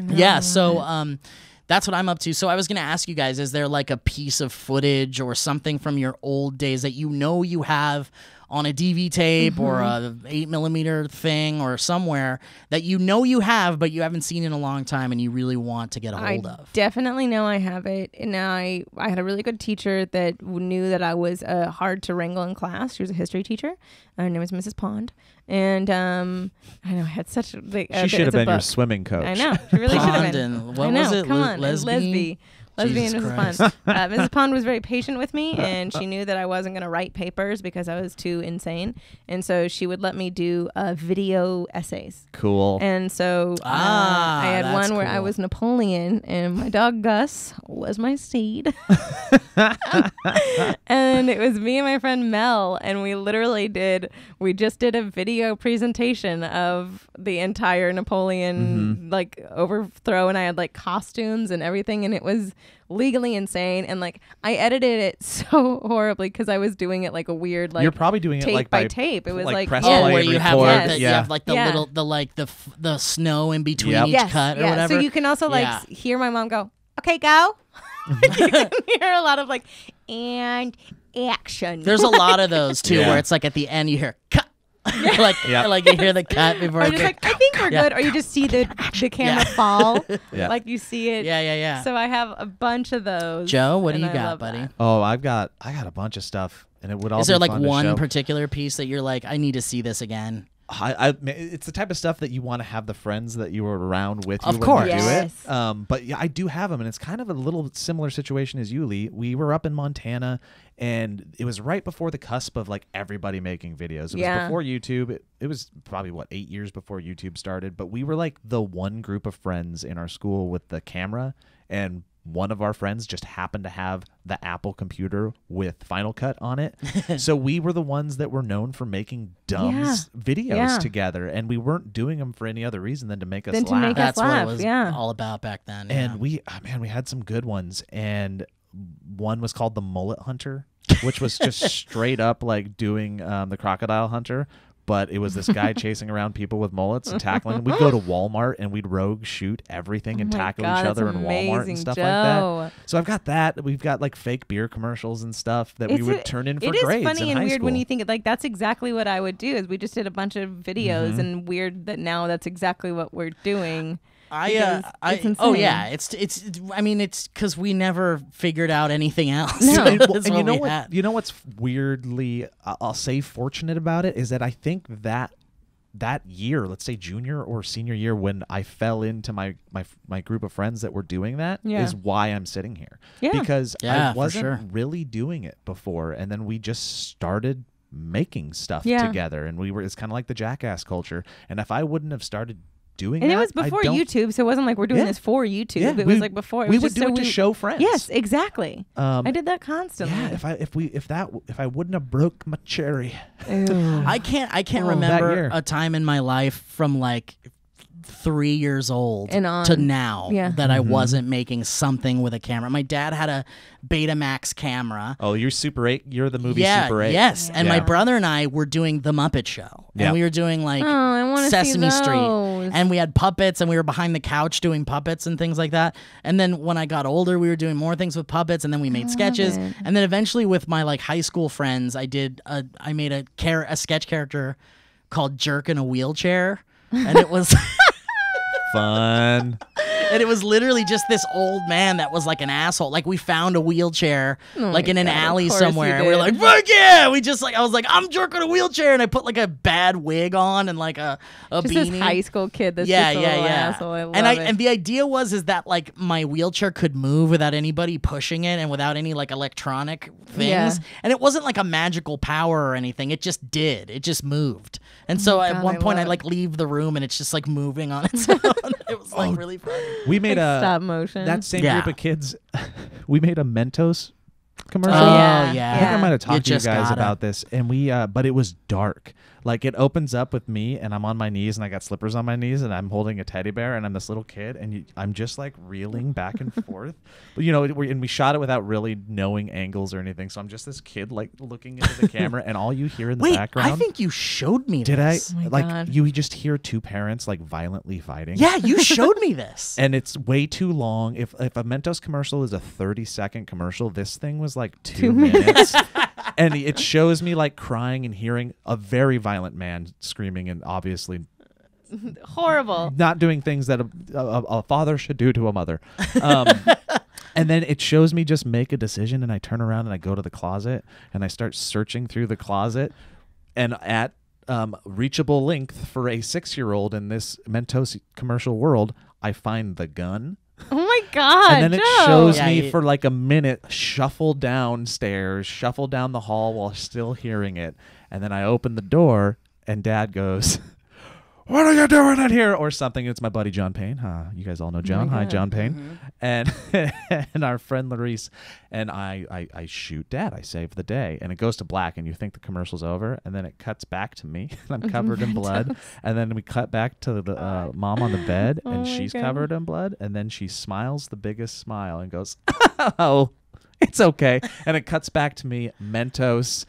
Yeah, so that's what I'm up to. So I was going to ask you guys, is there like a piece of footage or something from your old days that you have on a DV tape or a 8mm thing or somewhere that you have but you haven't seen in a long time and you really want to get a hold of? Definitely know I have it. And I had a really good teacher that knew that I was hard to wrangle in class. She was a history teacher. Her name was Mrs. Pond. And I know I had such a big. She should have been your swimming coach. I know. She really should have Pond been. and what I know. was it? Come on. Lesby? Lesby. Lesbian Jesus Mrs. Christ. Pond. Mrs. Pond was very patient with me, and she knew that I wasn't going to write papers because I was too insane. And so she would let me do video essays. Cool. And so I had that's one where I cool. was Napoleon, and my dog Gus was my steed. And it was me and my friend Mel, and we just did a video presentation of the entire Napoleon like overthrow, and I had like costumes and everything, and it was legally insane. And like I edited it so horribly because I was doing it like a weird like You're probably doing tape it like by by tape. It was like like press Oh, play where and you have record. like the, you Yeah. have like the Yeah. little the snow in between Yep. each cut or whatever. So you can also like Yeah. hear my mom go, "Okay, go." You can hear a lot of like and action. There's a lot of those too, Yeah. where it's like at the end you hear cut, like Yep. like you hear the cut before. I'm it just goes- like, I think we're Yeah. good, or you just see the camera Yeah. fall, Yeah. like you see it. yeah. So I have a bunch of those. Joe, what do and you I got, love buddy? that. Oh, I got a bunch of stuff, and it would all. Is there be like fun to one show. particular piece that you're like, I need to see this again? It's the type of stuff that you want to have the friends that you were around with you Of when course. you do Yes. it. But yeah, I do have them, and it's kind of a little similar situation as you, Lee. We were up in Montana, and it was right before the cusp of like everybody making videos. It was Yeah. before YouTube. It was probably 8 years before YouTube started. But we were like the one group of friends in our school with the camera, and one of our friends just happened to have the Apple computer with Final Cut on it. So we were the ones that were known for making dumb videos Yeah. together, and we weren't doing them for any other reason than to make us Than to laugh. make us That's what it laugh, was yeah. all about back then. And yeah. we had some good ones, and one was called the Mullet Hunter, which was just straight up like doing the Crocodile Hunter. But it was this guy chasing around people with mullets and tackling them. We'd go to Walmart and we'd rogue shoot everything and Oh my tackle God, each that's other in Walmart amazing, and stuff Joe. like that. So I've got that. We've got like fake beer commercials and stuff that we would turn in for It is grades funny in and high weird school. when you think like that's exactly what I would do. Is we just did a bunch of videos, Mm-hmm. and weird that now that's exactly what we're doing. I it's oh insane. yeah, it's I mean it's because we never figured out anything else. No. And, That's and what you know we what? had. You know what's weirdly, I'll say, fortunate about it is that I think that year, let's say junior or senior year, when I fell into my group of friends that were doing that, is Yeah. why I'm sitting here. Yeah. Because Yeah, I for wasn't sure. really doing it before, and then we just started making stuff Yeah. together, and it's kind of like the jackass culture. And if I wouldn't have started doing And that, it was I before don't- YouTube, so it wasn't like we're doing Yeah. this for YouTube. Yeah, It was like before. It we was would just do so it to show friends. Yes, exactly. I did that constantly. Yeah, if I wouldn't have broke my cherry. I can't Oh, remember that year. a time in my life from like 3 years old And on. to now Yeah. that I wasn't making something with a camera. My dad had a Betamax camera. Oh, you're Super 8. You're the movie Yeah, Super 8. yes. And my Yeah. brother and I were doing The Muppet Show. And Yeah. we were doing like Oh, I want to see Sesame Street. those. And we had puppets and we were behind the couch doing puppets and things like that. And then when I got older, we were doing more things with puppets and then we made sketches. it. And then eventually with my like high school friends, I made a sketch character called Jerk in a Wheelchair. And it was Fun. and it was literally just this old man that was like an asshole. Like we found a wheelchair like in an God, of alley course you somewhere. And we were did. like, fuck yeah. We just like I was like, I'm jerking a wheelchair, and I put like a bad wig on and like a just beanie. this high school kid that's yeah, just a yeah, little yeah. asshole. I love and it. and the idea was that like my wheelchair could move without anybody pushing it and without any like electronic things. Yeah. And it wasn't like a magical power or anything. It just did. It just moved. And so at God, one I point I love it. like leave the room and it's just like moving on its own. It was like really funny. We made Like a stop motion. that same Yeah. group of kids. We made a Mentos commercial. Oh yeah. yeah. I think I might have You talked to you just guys gotta. about this, and we but it was dark. Like it opens up with me, and I'm on my knees, and I got slippers on my knees, and I'm holding a teddy bear, and I'm this little kid, and I'm just like reeling back and forth. But and we shot it without really knowing angles or anything, so I'm just this kid like looking into the camera, and all you hear in the Wait, background. I think you showed me did I this. my like God. you just hear two parents like violently fighting? Yeah, you showed me this. And it's way too long. If a Mentos commercial is a 30-second commercial, this thing was like 2 minutes. And it shows me like crying and hearing a very violent man screaming and obviously horrible. not doing things that a father should do to a mother. And then it shows me just make a decision, and I turn around and I go to the closet and I start searching through the closet, and at reachable length for a 6-year-old in this Mentos commercial world, I find the gun. Oh my God, And then it Joe. shows Yeah, me for like a minute shuffle downstairs, shuffle down the hall while still hearing it. And then I open the door and Dad goes, "What are you doing in here?" or something. It's my buddy John Payne. You guys all know John. Hi, God. John Payne. And and our friend Larice. And I shoot Dad. I save the day. And it goes to black, and you think the commercial's over. And then it cuts back to me, and I'm covered in blood. And then we cut back to the mom on the bed, and my she's God. covered in blood. And then she smiles the biggest smile and goes, "Oh, it's okay." And it cuts back to me, Mentos.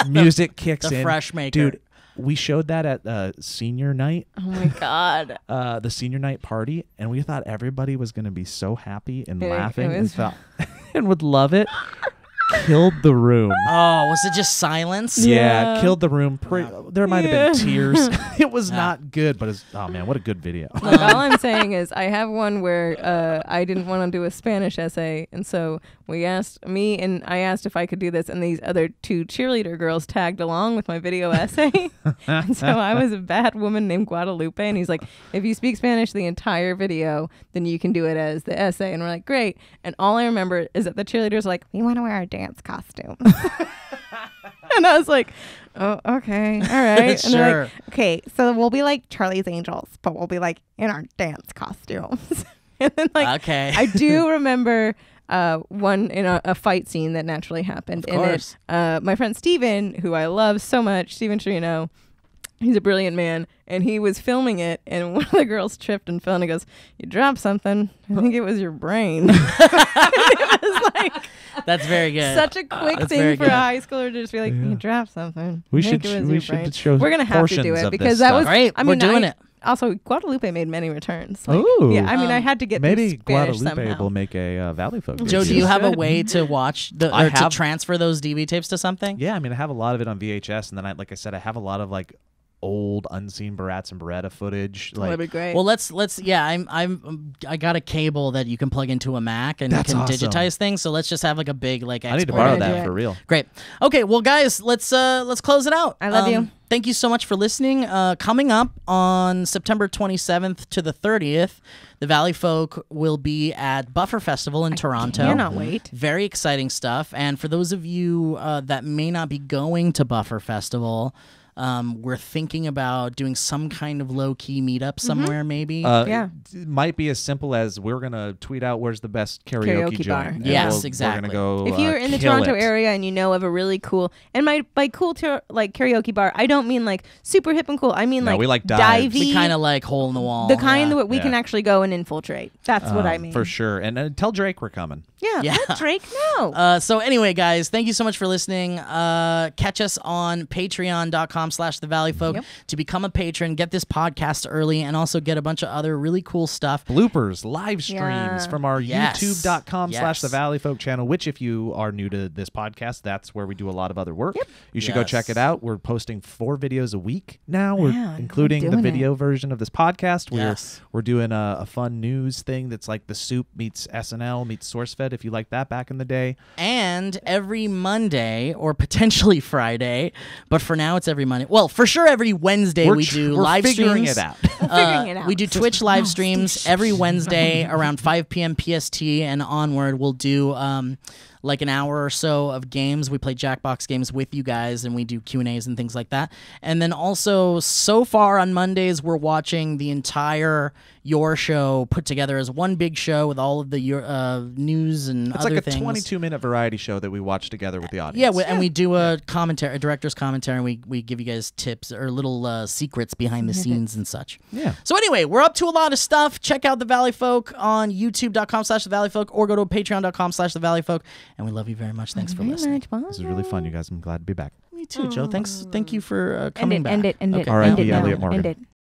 Music kicks The in. fresh maker. Dude, we showed that at senior night, Oh my God. the senior night party, and we thought everybody was going to be so happy and It laughing and, was- thought, and would love it. Killed the room. Oh, was it just silence? Yeah, Yeah. killed the room. There might have been Yeah. tears. It was not good, but oh man, what a good video. Like, all I'm saying is I have one where I didn't want to do a Spanish essay, and so I asked if I could do this, and these other two cheerleader girls tagged along with my video essay. And so I was a bad woman named Guadalupe, and he's like, "If you speak Spanish the entire video, then you can do it as the essay." And we're like, "Great." And all I remember is that the cheerleaders were like, "We want to wear our dance costumes." And I was like, "Oh, okay, all right." And they're Sure. like, "Okay, so we'll be like Charlie's Angels, but we'll be like in our dance costumes." And then Okay. I do remember one in a fight scene that naturally happened Of in course. it. My friend Steven, who I love so much, Steven Trino, he's a brilliant man, and he was filming it, and one of the girls tripped and fell, and he goes, "You dropped something. I think it was your brain." It was like That's very good. such a quick That's thing very for good. a high schooler to just be like, "You dropped something." We I think should it was we your should brain." show We're gonna have to do portions it of because this that stuff. was Great. I We're mean, doing it. Also, Guadalupe made many returns. Like, Ooh. yeah, I mean, I had to get Maybe through Spanish Guadalupe somehow. will make a Valley Folk. Joe, do video. you have a way to watch I or to have- transfer those DV tapes to something? Yeah, I mean, I have a lot of it on VHS, and then like I said, I have a lot of like old unseen Barats and Beretta footage. That'd be Like, great. Well, let's yeah. I got a cable that you can plug into a Mac and That's can awesome. digitize things. So let's just have like a big like. I need to export. borrow We're gonna do that it. for real. Great. Okay, well, guys, let's close it out. I love you. Thank you so much for listening. Coming up on September 27th to the 30th, the Valley Folk will be at Buffer Festival in Toronto. Cannot wait. Very exciting stuff. And for those of you that may not be going to Buffer Festival, we're thinking about doing some kind of low-key meetup somewhere, maybe. Yeah. It might be as simple as we're gonna tweet out where's the best karaoke Karaoke bar. joint. and Yes, we're exactly. gonna go. If you're in the kill Toronto it. area and you know of a really cool, and by cool like karaoke bar, I don't mean like super hip and cool. I mean No, like we like dives. divey, the kind of like hole in the wall. the kind yeah. that we can Yeah. actually go and infiltrate. That's what I mean. for sure. And tell Drake we're coming. Yeah, Yeah. let Drake know. So anyway, guys, thank you so much for listening. Catch us on patreon.com/thevalleyfolk Yep. to become a patron, get this podcast early, and also get a bunch of other really cool stuff. Bloopers, live streams Yeah. from our Yes. youtube.com/the Yes. Valley Folk channel, which if you are new to this podcast, that's where we do a lot of other work. You should go Yes. check it out. We're posting 4 videos a week now. We're Yeah, including we're the doing video version of this podcast. Yes. We're doing a fun news thing that's like the Soup meets SNL meets SourceFed, if you like that back in the day. And every Monday, or potentially Friday, but for now it's every Monday. Well, for sure every Wednesday we do we're live figuring streams. it out. Figuring it out. We do Twitch live streams every Wednesday around 5 p.m. PST and onward. We'll do like an hour or so of games. We play Jackbox games with you guys, and we do Q&As and things like that. And then also, so far on Mondays, we're watching the entire Your Show put together as one big show with all of the news and It's other like a things. 22-minute variety show that we watch together with the audience. Yeah, and we do a commentary, a director's commentary, and we give you guys tips or little secrets behind the scenes and such. Yeah. So anyway, we're up to a lot of stuff. Check out The Valley Folk on youtube.com/The Valley Folk or go to patreon.com/The Valley Folk. And we love you very much. Thanks for listening. This is really fun, you guys. I'm glad to be back. Me too, Joe. Thank you for coming back. End it. Okay. R.I.P. End it now. Elliot Morgan. End it.